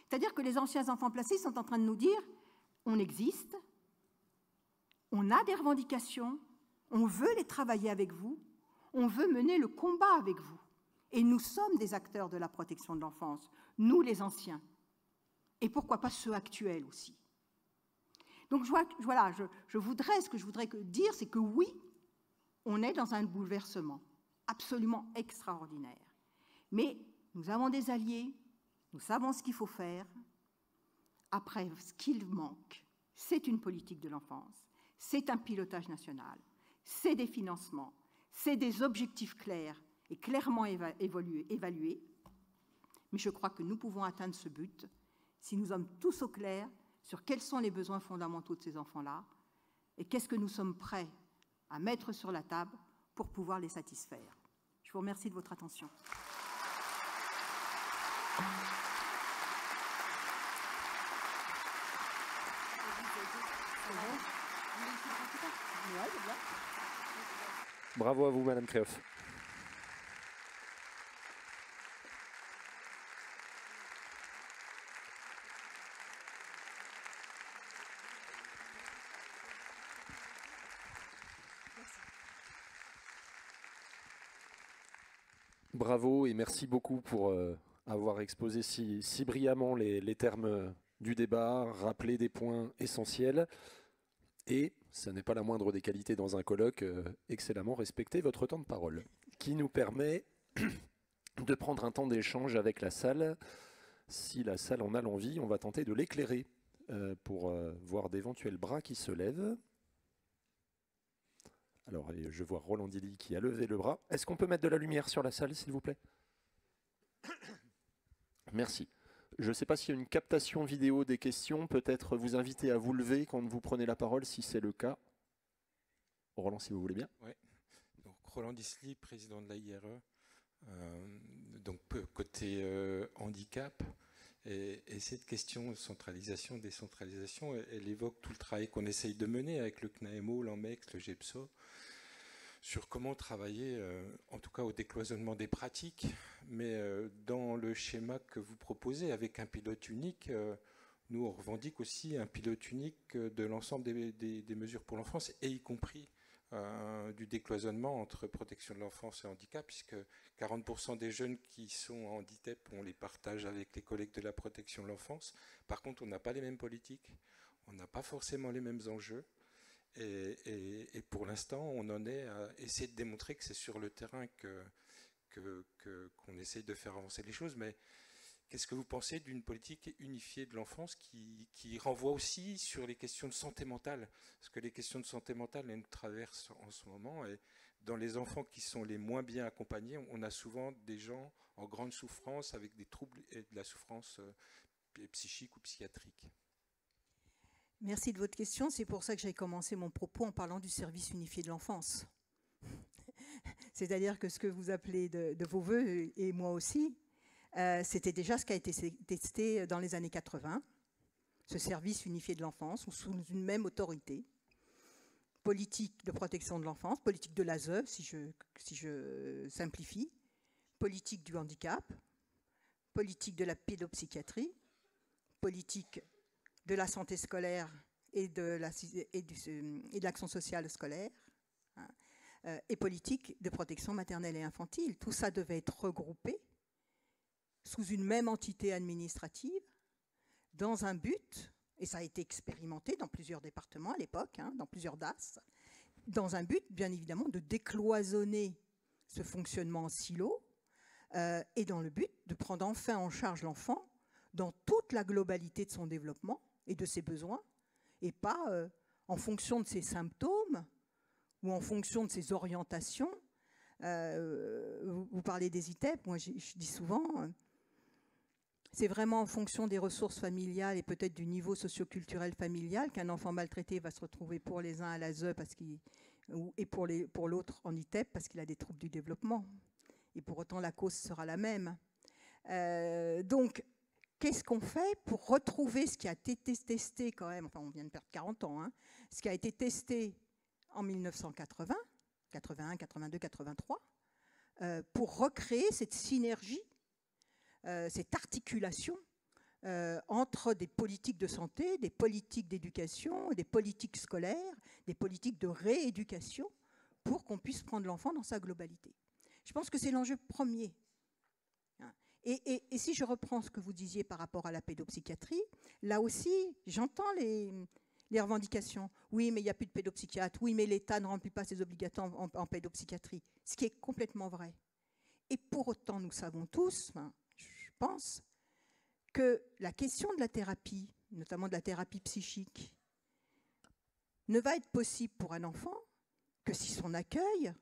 C'est-à-dire que les anciens enfants placés sont en train de nous dire on existe, on a des revendications, on veut les travailler avec vous, on veut mener le combat avec vous. Et nous sommes des acteurs de la protection de l'enfance, nous les anciens. Et pourquoi pas ceux actuels aussi. Donc voilà, ce que je voudrais dire, c'est que oui, on est dans un bouleversement absolument extraordinaire. Mais nous avons des alliés, nous savons ce qu'il faut faire. Après, ce qu'il manque, c'est une politique de l'enfance, c'est un pilotage national, c'est des financements, c'est des objectifs clairs et clairement évalués. Mais je crois que nous pouvons atteindre ce but si nous sommes tous au clair sur quels sont les besoins fondamentaux de ces enfants-là et qu'est-ce que nous sommes prêts à mettre sur la table pour pouvoir les satisfaire. Je vous remercie de votre attention. Bravo à vous, Madame Créoff. Bravo et merci beaucoup pour avoir exposé si brillamment les termes du débat, rappelé des points essentiels et, ce n'est pas la moindre des qualités dans un colloque, excellemment respecter votre temps de parole, qui nous permet de prendre un temps d'échange avec la salle. Si la salle en a l'envie, on va tenter de l'éclairer pour voir d'éventuels bras qui se lèvent. Alors, je vois Roland Dilly qui a levé le bras. Est-ce qu'on peut mettre de la lumière sur la salle, s'il vous plaît? Merci. Je ne sais pas s'il y a une captation vidéo des questions. Peut-être vous inviter à vous lever quand vous prenez la parole, si c'est le cas. Roland, si vous voulez bien. Oui. Donc, Roland Dilly, président de l'AIRE. Donc, côté handicap. Et cette question de centralisation, décentralisation, elle évoque tout le travail qu'on essaye de mener avec le CNAEMO, l'AMEX, le GEPSO, sur comment travailler, en tout cas au décloisonnement des pratiques, mais dans le schéma que vous proposez avec un pilote unique, nous on revendique aussi un pilote unique de l'ensemble des mesures pour l'enfance, et y compris du décloisonnement entre protection de l'enfance et handicap, puisque 40% des jeunes qui sont en handicap, on les partage avec les collègues de la protection de l'enfance. Par contre, on n'a pas les mêmes politiques, on n'a pas forcément les mêmes enjeux. Et pour l'instant, on en est à essayer de démontrer que c'est sur le terrain qu'on essaye de faire avancer les choses. Mais qu'est-ce que vous pensez d'une politique unifiée de l'enfance qui renvoie aussi sur les questions de santé mentale? Parce que les questions de santé mentale, elles nous traversent en ce moment. Et dans les enfants qui sont les moins bien accompagnés, on a souvent des gens en grande souffrance avec des troubles et de la souffrance psychique ou psychiatrique. Merci de votre question. C'est pour ça que j'ai commencé mon propos en parlant du service unifié de l'enfance. C'est-à-dire que ce que vous appelez de vos voeux, et moi aussi, c'était déjà ce qui a été testé dans les années 80, ce service unifié de l'enfance, sous une même autorité, politique de protection de l'enfance, politique de l'ASE, si je simplifie, politique du handicap, politique de la pédopsychiatrie, politique de la santé scolaire et de l'action sociale scolaire, et politique de protection maternelle et infantile. Tout ça devait être regroupé sous une même entité administrative, dans un but, et ça a été expérimenté dans plusieurs départements à l'époque, dans plusieurs DAS, dans un but, bien évidemment, de décloisonner ce fonctionnement en silo, et dans le but de prendre enfin en charge l'enfant dans toute la globalité de son développement et de ses besoins, et pas en fonction de ses symptômes ou en fonction de ses orientations. Vous parlez des ITEP, moi je dis souvent, c'est vraiment en fonction des ressources familiales et peut-être du niveau socioculturel familial qu'un enfant maltraité va se retrouver pour les uns à l'ASE et pour l'autre en ITEP parce qu'il a des troubles du développement. Et pour autant, la cause sera la même. Donc, qu'est-ce qu'on fait pour retrouver ce qui a été testé quand même, enfin on vient de perdre 40 ans, ce qui a été testé en 1980, 81, 82, 83, pour recréer cette synergie, cette articulation entre des politiques de santé, des politiques d'éducation, des politiques scolaires, des politiques de rééducation, pour qu'on puisse prendre l'enfant dans sa globalité. Je pense que c'est l'enjeu premier. Et si je reprends ce que vous disiez par rapport à la pédopsychiatrie, là aussi, j'entends les revendications. Oui, mais il n'y a plus de pédopsychiatre. Oui, mais l'État ne remplit pas ses obligations en pédopsychiatrie. Ce qui est complètement vrai. Et pour autant, nous savons tous, je pense, que la question de la thérapie, notamment de la thérapie psychique, ne va être possible pour un enfant que si son accueil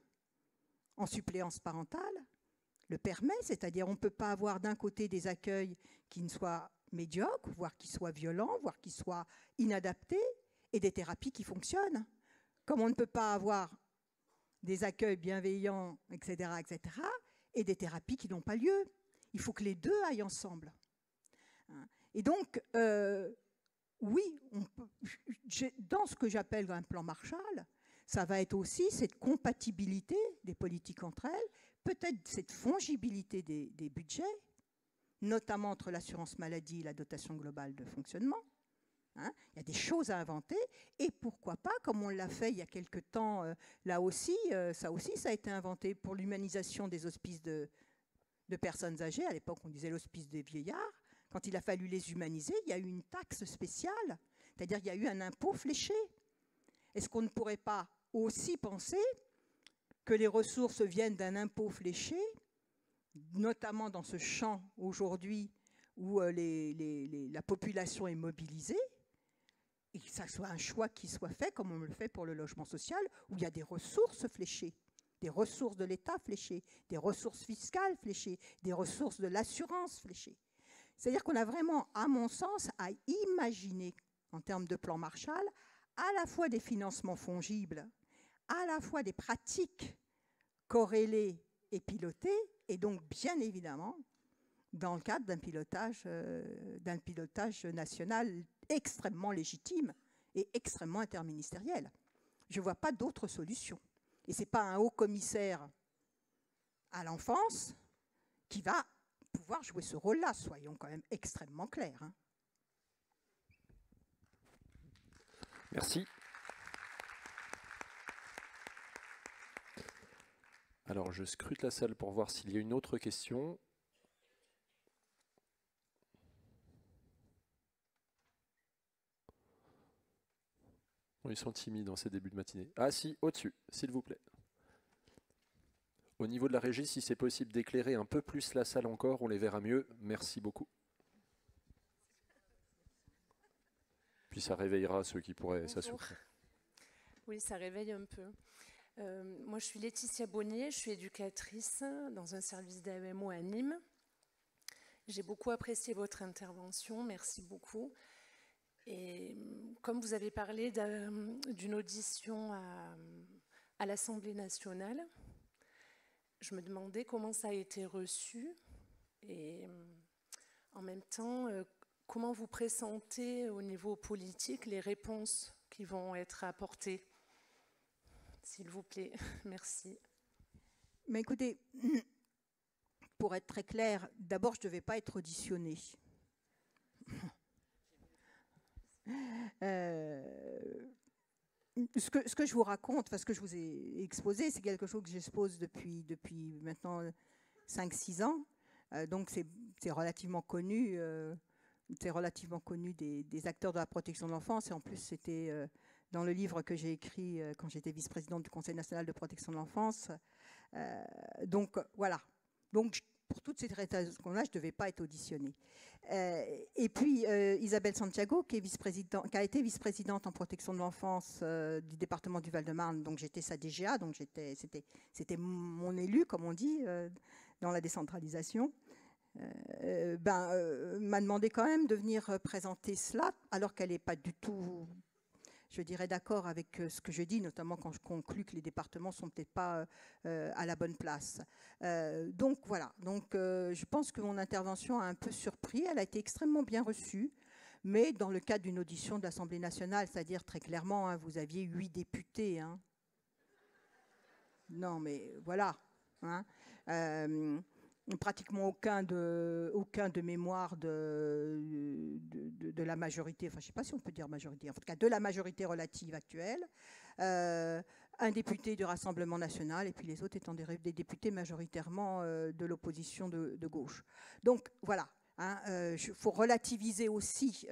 en suppléance parentale le permet, c'est-à-dire on ne peut pas avoir d'un côté des accueils qui ne soient médiocres, voire qui soient violents, voire qui soient inadaptés, et des thérapies qui fonctionnent. Comme on ne peut pas avoir des accueils bienveillants, etc., et des thérapies qui n'ont pas lieu. Il faut que les deux aillent ensemble. Et donc, oui, dans ce que j'appelle un plan Marshall, ça va être aussi cette compatibilité des politiques entre elles, peut-être cette fongibilité des budgets, notamment entre l'assurance maladie et la dotation globale de fonctionnement. Hein, il y a des choses à inventer, et pourquoi pas, comme on l'a fait il y a quelque temps, là aussi, ça a été inventé pour l'humanisation des hospices de personnes âgées. À l'époque, on disait l'hospice des vieillards. Quand il a fallu les humaniser, il y a eu une taxe spéciale, c'est-à-dire qu'il y a eu un impôt fléché. Est-ce qu'on ne pourrait pas aussi penser que les ressources viennent d'un impôt fléché, notamment dans ce champ aujourd'hui où la population est mobilisée, et que ça soit un choix qui soit fait, comme on le fait pour le logement social, où il y a des ressources fléchées, des ressources de l'État fléchées, des ressources fiscales fléchées, des ressources de l'assurance fléchées. C'est-à-dire qu'on a vraiment, à mon sens, à imaginer, en termes de plan Marshall, à la fois des financements fongibles, à la fois des pratiques corrélées et pilotées, et donc, bien évidemment, dans le cadre d'un pilotage national extrêmement légitime et extrêmement interministériel. Je ne vois pas d'autre solution. Et ce n'est pas un haut commissaire à l'enfance qui va pouvoir jouer ce rôle-là, soyons quand même extrêmement clairs. Hein. Merci. Alors, je scrute la salle pour voir s'il y a une autre question. Ils sont timides dans ces débuts de matinée. Ah si, au-dessus, s'il vous plaît. Au niveau de la régie, si c'est possible d'éclairer un peu plus la salle encore, on les verra mieux. Merci beaucoup. Puis ça réveillera ceux qui pourraient s'assoupir. Oui, ça réveille un peu. Moi, je suis Laetitia Bonnier, je suis éducatrice dans un service d'AEMO à Nîmes. J'ai beaucoup apprécié votre intervention, merci beaucoup. Et comme vous avez parlé d'une audition à l'Assemblée nationale, je me demandais comment ça a été reçu et en même temps, comment vous pressentez au niveau politique les réponses qui vont être apportées. S'il vous plaît, merci. Mais écoutez, pour être très clair, d'abord, je ne devais pas être auditionnée. Ce que je vous raconte, enfin, ce que je vous ai exposé, c'est quelque chose que j'expose depuis maintenant 5-6 ans. Donc c'est relativement connu. C'est relativement connu des acteurs de la protection de l'enfance. Et en plus, c'était dans le livre que j'ai écrit quand j'étais vice-présidente du Conseil national de protection de l'enfance. Donc voilà. Donc pour toutes ces raisons-là, je ne devais pas être auditionnée. Et puis Isabelle Santiago, qui a été vice-présidente en protection de l'enfance du département du Val-de-Marne, donc j'étais sa DGA, donc c'était mon élu, comme on dit, dans la décentralisation, m'a demandé quand même de venir présenter cela, alors qu'elle n'est pas du tout, je dirais, d'accord avec ce que je dis, notamment quand je conclus que les départements ne sont peut-être pas à la bonne place. Donc voilà, je pense que mon intervention a un peu surpris, elle a été extrêmement bien reçue, mais dans le cadre d'une audition de l'Assemblée nationale, c'est-à-dire très clairement, hein, vous aviez 8 députés. Hein. Non mais voilà. Hein. Pratiquement aucun de mémoire de la majorité, enfin je ne sais pas si on peut dire majorité, en tout cas de la majorité relative actuelle, un député du Rassemblement national et puis les autres étant des députés majoritairement de l'opposition de gauche. Donc voilà, faut relativiser aussi,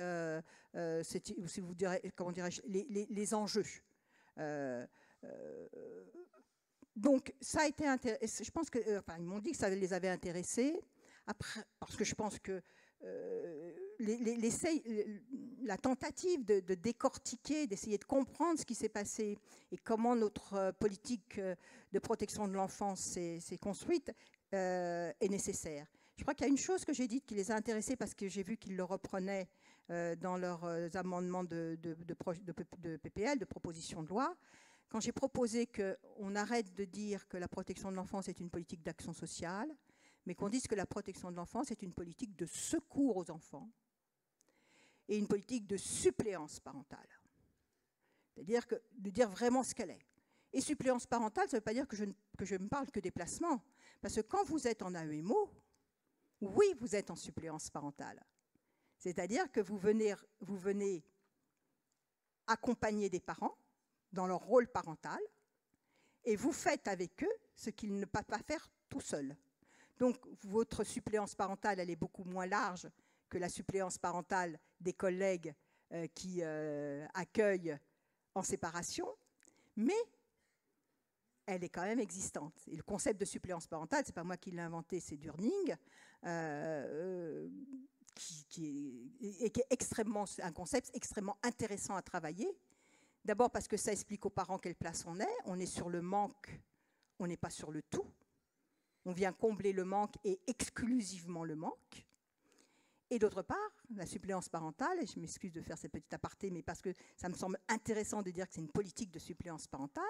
si vous direz, comment dirais-je, les enjeux. Donc, ça a été intéressant. Je pense que, ils m'ont dit que ça les avait intéressés. Après, parce que je pense que la tentative de décortiquer, d'essayer de comprendre ce qui s'est passé et comment notre politique de protection de l'enfance s'est construite est nécessaire. Je crois qu'il y a une chose que j'ai dite qui les a intéressés parce que j'ai vu qu'ils le reprenaient dans leurs amendements de PPL, de proposition de loi. Quand j'ai proposé qu'on arrête de dire que la protection de l'enfance est une politique d'action sociale, mais qu'on dise que la protection de l'enfance est une politique de secours aux enfants et une politique de suppléance parentale. C'est-à-dire de dire vraiment ce qu'elle est. Et suppléance parentale, ça ne veut pas dire que je ne parle que des placements. Parce que quand vous êtes en AEMO, oui, vous êtes en suppléance parentale. C'est-à-dire que vous venez accompagner des parents dans leur rôle parental et vous faites avec eux ce qu'ils ne peuvent pas faire tout seuls. Donc, votre suppléance parentale, elle est beaucoup moins large que la suppléance parentale des collègues qui accueillent en séparation, mais elle est quand même existante. Et le concept de suppléance parentale, ce n'est pas moi qui l'ai inventé, c'est Durning, qui est un concept extrêmement intéressant à travailler. D'abord parce que ça explique aux parents quelle place on est sur le manque, on n'est pas sur le tout. On vient combler le manque et exclusivement le manque. Et d'autre part, la suppléance parentale, et je m'excuse de faire cette petite aparté, mais parce que ça me semble intéressant de dire que c'est une politique de suppléance parentale,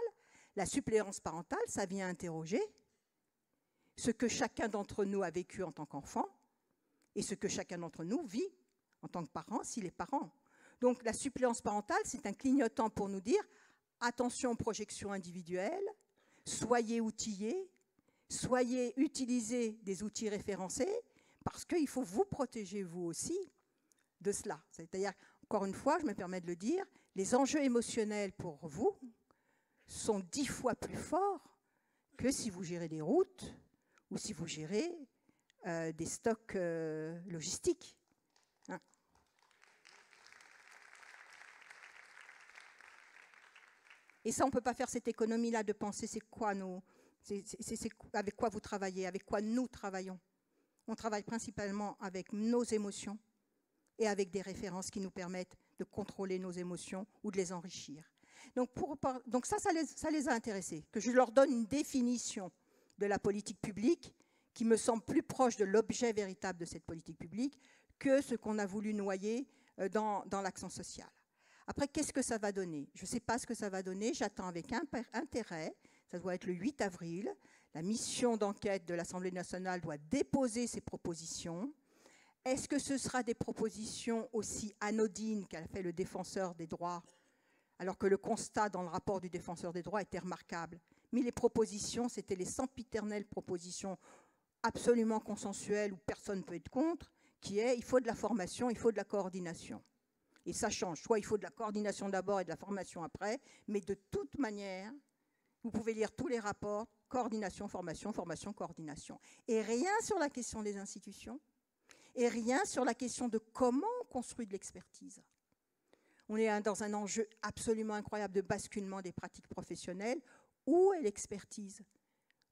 la suppléance parentale, ça vient interroger ce que chacun d'entre nous a vécu en tant qu'enfant et ce que chacun d'entre nous vit en tant que parent, s'il est parent. Donc la suppléance parentale, c'est un clignotant pour nous dire attention aux projections individuelles, soyez outillés, utilisez des outils référencés, parce qu'il faut vous protéger, vous aussi, de cela. C'est-à-dire, encore une fois, je me permets de le dire, les enjeux émotionnels pour vous sont 10 fois plus forts que si vous gérez des routes ou si vous gérez des stocks logistiques. Hein. Et ça, on ne peut pas faire cette économie-là de penser c'est quoi avec quoi vous travaillez, avec quoi nous travaillons. On travaille principalement avec nos émotions et avec des références qui nous permettent de contrôler nos émotions ou de les enrichir. Donc ça les a intéressés, que je leur donne une définition de la politique publique qui me semble plus proche de l'objet véritable de cette politique publique que ce qu'on a voulu noyer dans l'action sociale. Après, qu'est-ce que ça va donner? Je ne sais pas ce que ça va donner, j'attends avec intérêt, ça doit être le 8 avril, la mission d'enquête de l'Assemblée nationale doit déposer ses propositions. Est-ce que ce sera des propositions aussi anodines qu'a fait le défenseur des droits, alors que le constat dans le rapport du défenseur des droits était remarquable? Mais les propositions, c'était les sempiternelles propositions absolument consensuelles où personne ne peut être contre, qui est il faut de la formation, il faut de la coordination. Et ça change, soit il faut de la coordination d'abord et de la formation après, mais de toute manière, vous pouvez lire tous les rapports, coordination, formation, formation, coordination. Et rien sur la question des institutions, et rien sur la question de comment on construit de l'expertise. On est dans un enjeu absolument incroyable de basculement des pratiques professionnelles. Où est l'expertise?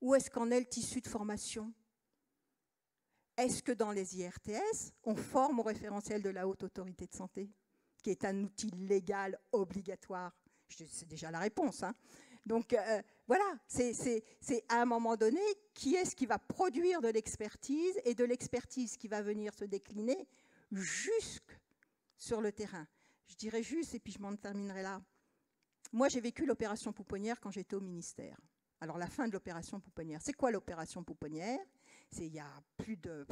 Où est-ce qu'en est le tissu de formation? Est-ce que dans les IRTS, on forme au référentiel de la Haute Autorité de Santé, qui est un outil légal obligatoire? C'est déjà la réponse, hein. Donc voilà, c'est à un moment donné, qui est-ce qui va produire de l'expertise et de l'expertise qui va venir se décliner jusque sur le terrain. Je dirais juste, et puis je m'en terminerai là. Moi, j'ai vécu l'opération Pouponnière quand j'étais au ministère. Alors, la fin de l'opération Pouponnière. C'est quoi l'opération Pouponnière? C'est il y a plus de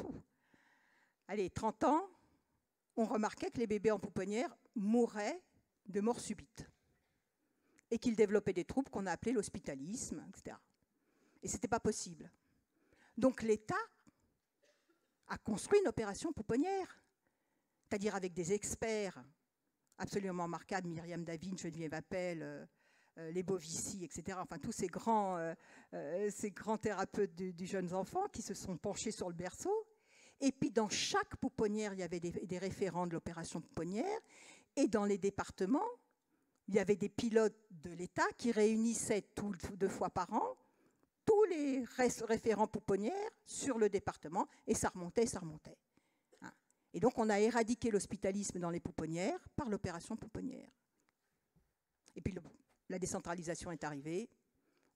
30 ans, on remarquait que les bébés en pouponnière mouraient de mort subite et qu'ils développaient des troubles qu'on a appelés l'hospitalisme, etc. Et ce n'était pas possible. Donc l'État a construit une opération pouponnière, c'est-à-dire avec des experts absolument remarquables, Myriam David, Geneviève Appel, les Bovici, etc. Enfin, tous ces grands thérapeutes du jeune enfant qui se sont penchés sur le berceau. Et puis, dans chaque pouponnière, il y avait des référents de l'opération pouponnière. Et dans les départements, il y avait des pilotes de l'État qui réunissaient 2 fois par an tous les référents pouponnières sur le département. Et ça remontait, ça remontait. Et donc, on a éradiqué l'hospitalisme dans les pouponnières par l'opération pouponnière. Et puis, la décentralisation est arrivée.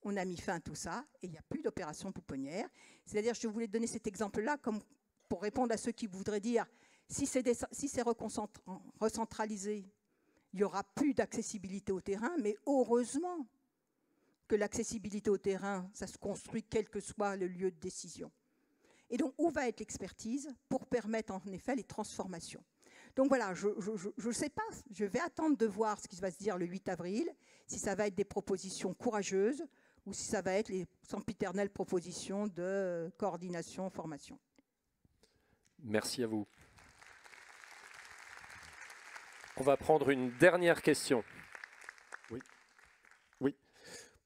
On a mis fin à tout ça et il n'y a plus d'opération pouponnière. C'est-à-dire, je voulais donner cet exemple-là comme pour répondre à ceux qui voudraient dire si c'est recentralisé, il n'y aura plus d'accessibilité au terrain, mais heureusement que l'accessibilité au terrain, ça se construit quel que soit le lieu de décision. Et donc, où va être l'expertise pour permettre en effet les transformations? Donc voilà, je ne sais pas, je vais attendre de voir ce qui va se dire le 8 avril, si ça va être des propositions courageuses ou si ça va être les sempiternelles propositions de coordination, formation. Merci à vous. On va prendre une dernière question. Oui.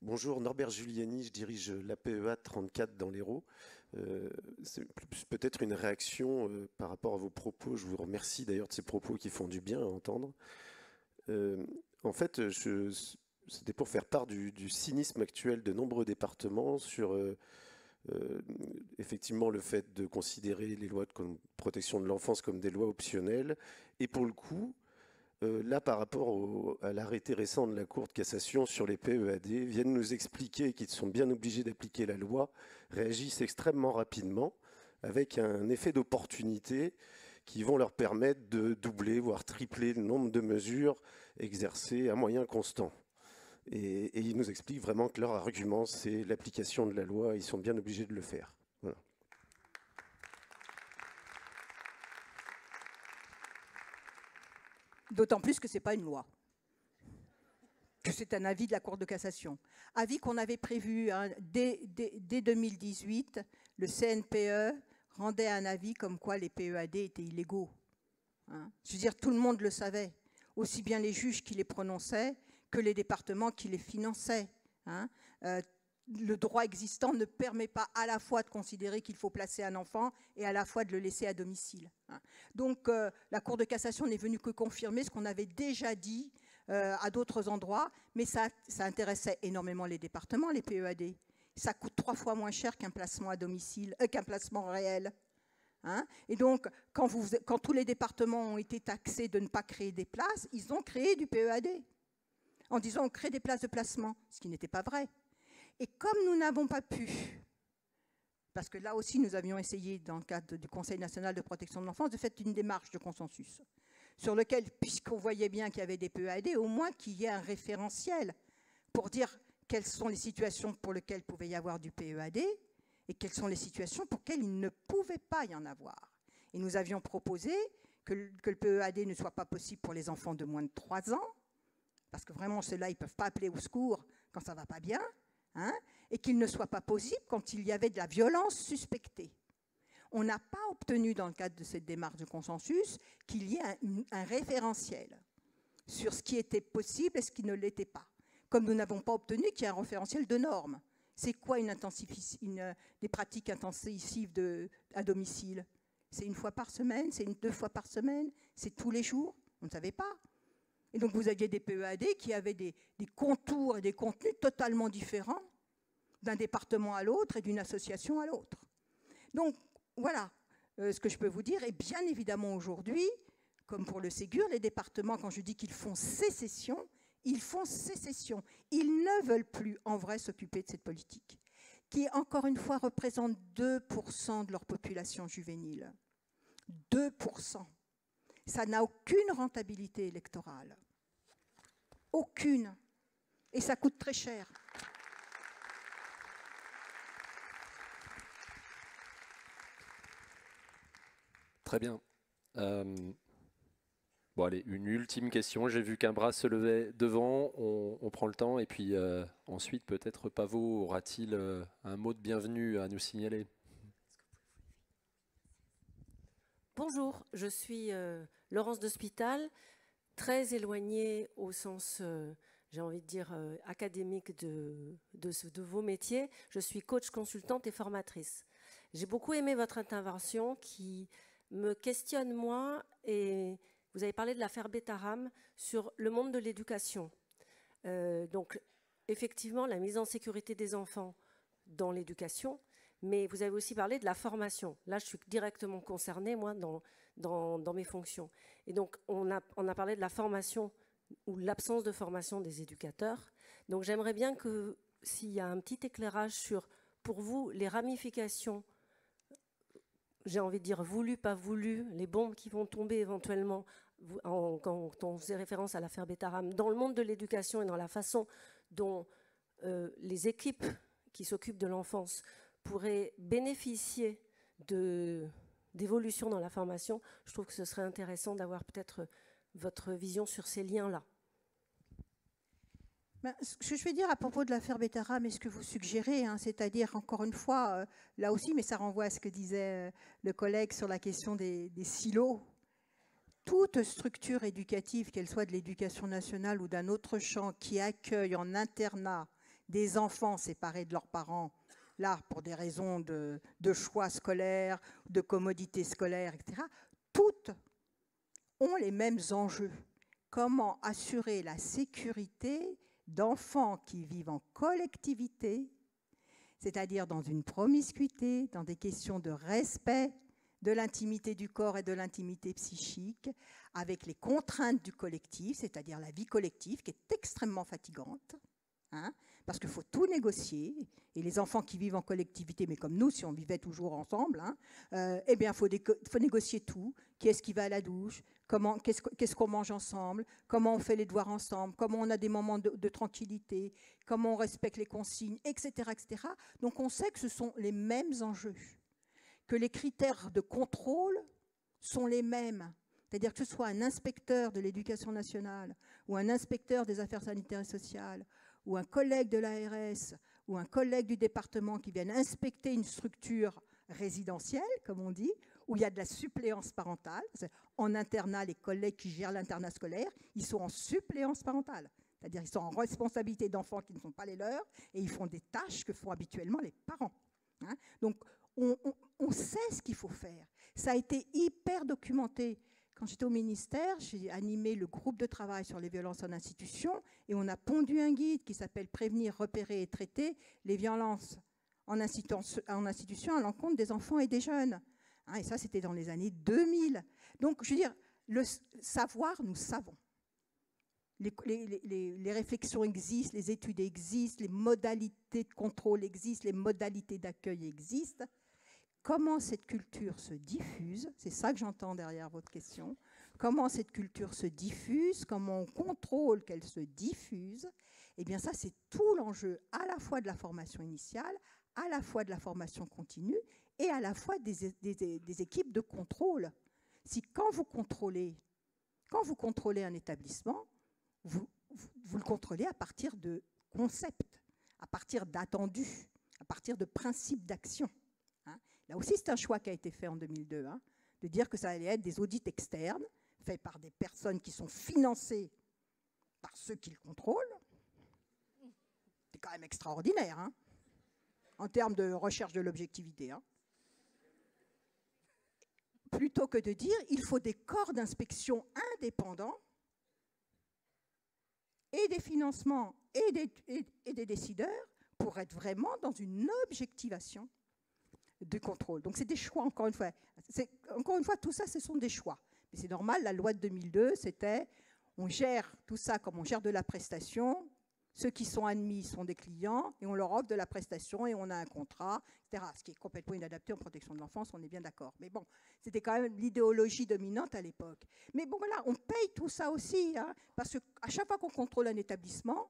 Bonjour, Norbert Giuliani, je dirige l'APEA 34 dans l'Hérault. C'est peut-être une réaction par rapport à vos propos. Je vous remercie d'ailleurs de ces propos qui font du bien à entendre. En fait, c'était pour faire part du cynisme actuel de nombreux départements sur effectivement le fait de considérer les lois de protection de l'enfance comme des lois optionnelles. Et pour le coup, là, par rapport à l'arrêté récent de la Cour de cassation sur les PEAD, viennent nous expliquer qu'ils sont bien obligés d'appliquer la loi, réagissent extrêmement rapidement, avec un effet d'opportunité qui vont leur permettre de doubler, voire tripler le nombre de mesures exercées à moyen constant. Et ils nous expliquent vraiment que leur argument, c'est l'application de la loi, ils sont bien obligés de le faire. Voilà. D'autant plus que ce n'est pas une loi, que c'est un avis de la Cour de cassation. Avis qu'on avait prévu hein, dès 2018, le CNPE rendait un avis comme quoi les PEAD étaient illégaux. Hein. Je veux dire, tout le monde le savait, aussi bien les juges qui les prononçaient que les départements qui les finançaient. Hein. Le droit existant ne permet pas à la fois de considérer qu'il faut placer un enfant et à la fois de le laisser à domicile. Donc la Cour de cassation n'est venue que confirmer ce qu'on avait déjà dit à d'autres endroits, mais ça intéressait énormément les départements, les PEAD. Ça coûte 3 fois moins cher qu'un placement à domicile, qu'un placement réel. Hein. Et donc, quand tous les départements ont été taxés de ne pas créer des places, ils ont créé du PEAD, en disant on crée des places de placement, ce qui n'était pas vrai. Et comme nous n'avons pas pu, parce que là aussi nous avions essayé dans le cadre du Conseil national de protection de l'enfance de faire une démarche de consensus, sur lequel, puisqu'on voyait bien qu'il y avait des PEAD, au moins qu'il y ait un référentiel pour dire quelles sont les situations pour lesquelles il pouvait y avoir du PEAD et quelles sont les situations pour lesquelles il ne pouvait pas y en avoir. Et nous avions proposé que le PEAD ne soit pas possible pour les enfants de moins de 3 ans, parce que vraiment ceux-là, ils ne peuvent pas appeler au secours quand ça ne va pas bien, hein, et qu'il ne soit pas possible quand il y avait de la violence suspectée. On n'a pas obtenu, dans le cadre de cette démarche de consensus, qu'il y ait un référentiel sur ce qui était possible et ce qui ne l'était pas. Comme nous n'avons pas obtenu qu'il y ait un référentiel de normes. C'est quoi des pratiques intensives à domicile? C'est 1 fois par semaine? C'est 2 fois par semaine? C'est tous les jours? On ne savait pas. Et donc vous aviez des PEAD qui avaient des contours et des contenus totalement différents d'un département à l'autre et d'une association à l'autre. Donc voilà ce que je peux vous dire. Et bien évidemment aujourd'hui, comme pour le Ségur, les départements, quand je dis qu'ils font sécession, ils font sécession. Ils ne veulent plus en vrai s'occuper de cette politique, qui encore une fois représente 2% de leur population juvénile. 2%. Ça n'a aucune rentabilité électorale. Aucune. Et ça coûte très cher. Très bien. Bon, allez, une ultime question. J'ai vu qu'un bras se levait devant. On prend le temps. Et puis ensuite, peut-être Pavo aura-t-il un mot de bienvenue à nous signaler? Bonjour, je suis Laurence d'Hospital, très éloignée au sens, j'ai envie de dire, académique de vos métiers. Je suis coach, consultante et formatrice. J'ai beaucoup aimé votre intervention qui me questionne, moi, et vous avez parlé de l'affaire Betaram sur le monde de l'éducation. Donc, effectivement, la mise en sécurité des enfants dans l'éducation, mais vous avez aussi parlé de la formation. Là, je suis directement concernée, moi, dans mes fonctions. Et donc, on a parlé de la formation ou l'absence de formation des éducateurs. Donc, j'aimerais bien que, s'il y a un petit éclairage sur, pour vous, les ramifications, j'ai envie de dire voulues, pas voulues, les bombes qui vont tomber éventuellement, quand on faisait référence à l'affaire Betaram, dans le monde de l'éducation et dans la façon dont les équipes qui s'occupent de l'enfance pourraient bénéficier de d'évolution dans la formation, je trouve que ce serait intéressant d'avoir peut-être votre vision sur ces liens-là. Ben, ce que je vais dire à propos de l'affaire Bettera, mais ce que vous suggérez, hein, c'est-à-dire, encore une fois, là aussi, mais ça renvoie à ce que disait le collègue sur la question des silos. Toute structure éducative, qu'elle soit de l'éducation nationale ou d'un autre champ, qui accueille en internat des enfants séparés de leurs parents, là, pour des raisons de choix scolaires, de commodité scolaire, etc., toutes ont les mêmes enjeux. Comment assurer la sécurité d'enfants qui vivent en collectivité, c'est-à-dire dans une promiscuité, dans des questions de respect de l'intimité du corps et de l'intimité psychique, avec les contraintes du collectif, c'est-à-dire la vie collective, qui est extrêmement fatigante, hein, parce qu'il faut tout négocier, et les enfants qui vivent en collectivité, mais comme nous, si on vivait toujours ensemble, hein, eh bien, faut négocier tout. Qui est-ce qui va à la douche? Qu'est-ce qu'on mange ensemble? Comment on fait les devoirs ensemble? Comment on a des moments de tranquillité? Comment on respecte les consignes, etc., etc. Donc, on sait que ce sont les mêmes enjeux, que les critères de contrôle sont les mêmes. C'est-à-dire que ce soit un inspecteur de l'éducation nationale ou un inspecteur des affaires sanitaires et sociales ou un collègue de l'ARS ou un collègue du département qui viennent inspecter une structure résidentielle, comme on dit, où il y a de la suppléance parentale. En internat, les collègues qui gèrent l'internat scolaire, ils sont en suppléance parentale. C'est-à-dire qu'ils sont en responsabilité d'enfants qui ne sont pas les leurs et ils font des tâches que font habituellement les parents. Hein. Donc, on sait ce qu'il faut faire. Ça a été hyper documenté. Quand j'étais au ministère, j'ai animé le groupe de travail sur les violences en institution et on a pondu un guide qui s'appelle « Prévenir, repérer et traiter les violences en institution à l'encontre des enfants et des jeunes ». Et ça, c'était dans les années 2000. Donc, je veux dire, le savoir, nous savons. Les réflexions existent, les études existent, les modalités de contrôle existent, les modalités d'accueil existent. Comment cette culture se diffuse, c'est ça que j'entends derrière votre question, comment cette culture se diffuse, comment on contrôle qu'elle se diffuse, eh bien ça, c'est tout l'enjeu à la fois de la formation initiale, à la fois de la formation continue et à la fois des équipes de contrôle. Si quand vous contrôlez un établissement, vous le contrôlez à partir de concepts, à partir d'attendus, à partir de principes d'action. Hein. Là aussi, c'est un choix qui a été fait en 2002, hein, de dire que ça allait être des audits externes, faits par des personnes qui sont financées par ceux qui le contrôlent. C'est quand même extraordinaire, hein, en termes de recherche de l'objectivité. Hein. Plutôt que de dire il faut des corps d'inspection indépendants et des financements et des décideurs pour être vraiment dans une objectivation de contrôle. Donc c'est des choix, encore une fois. Encore une fois, tout ça, ce sont des choix. Mais c'est normal, la loi de 2002, c'était on gère tout ça comme on gère de la prestation. Ceux qui sont admis sont des clients et on leur offre de la prestation et on a un contrat, etc. Ce qui est complètement inadapté en protection de l'enfance, on est bien d'accord. Mais bon, c'était quand même l'idéologie dominante à l'époque. Mais bon, voilà, on paye tout ça aussi, hein, parce qu'à chaque fois qu'on contrôle un établissement,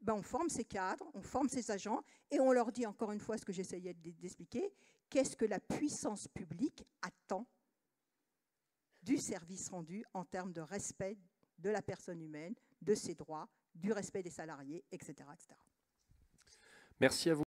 ben, on forme ses cadres, on forme ses agents et on leur dit, encore une fois, ce que j'essayais d'expliquer, qu'est-ce que la puissance publique attend du service rendu en termes de respect de la personne humaine, de ses droits, du respect des salariés, etc., etc. Merci à vous.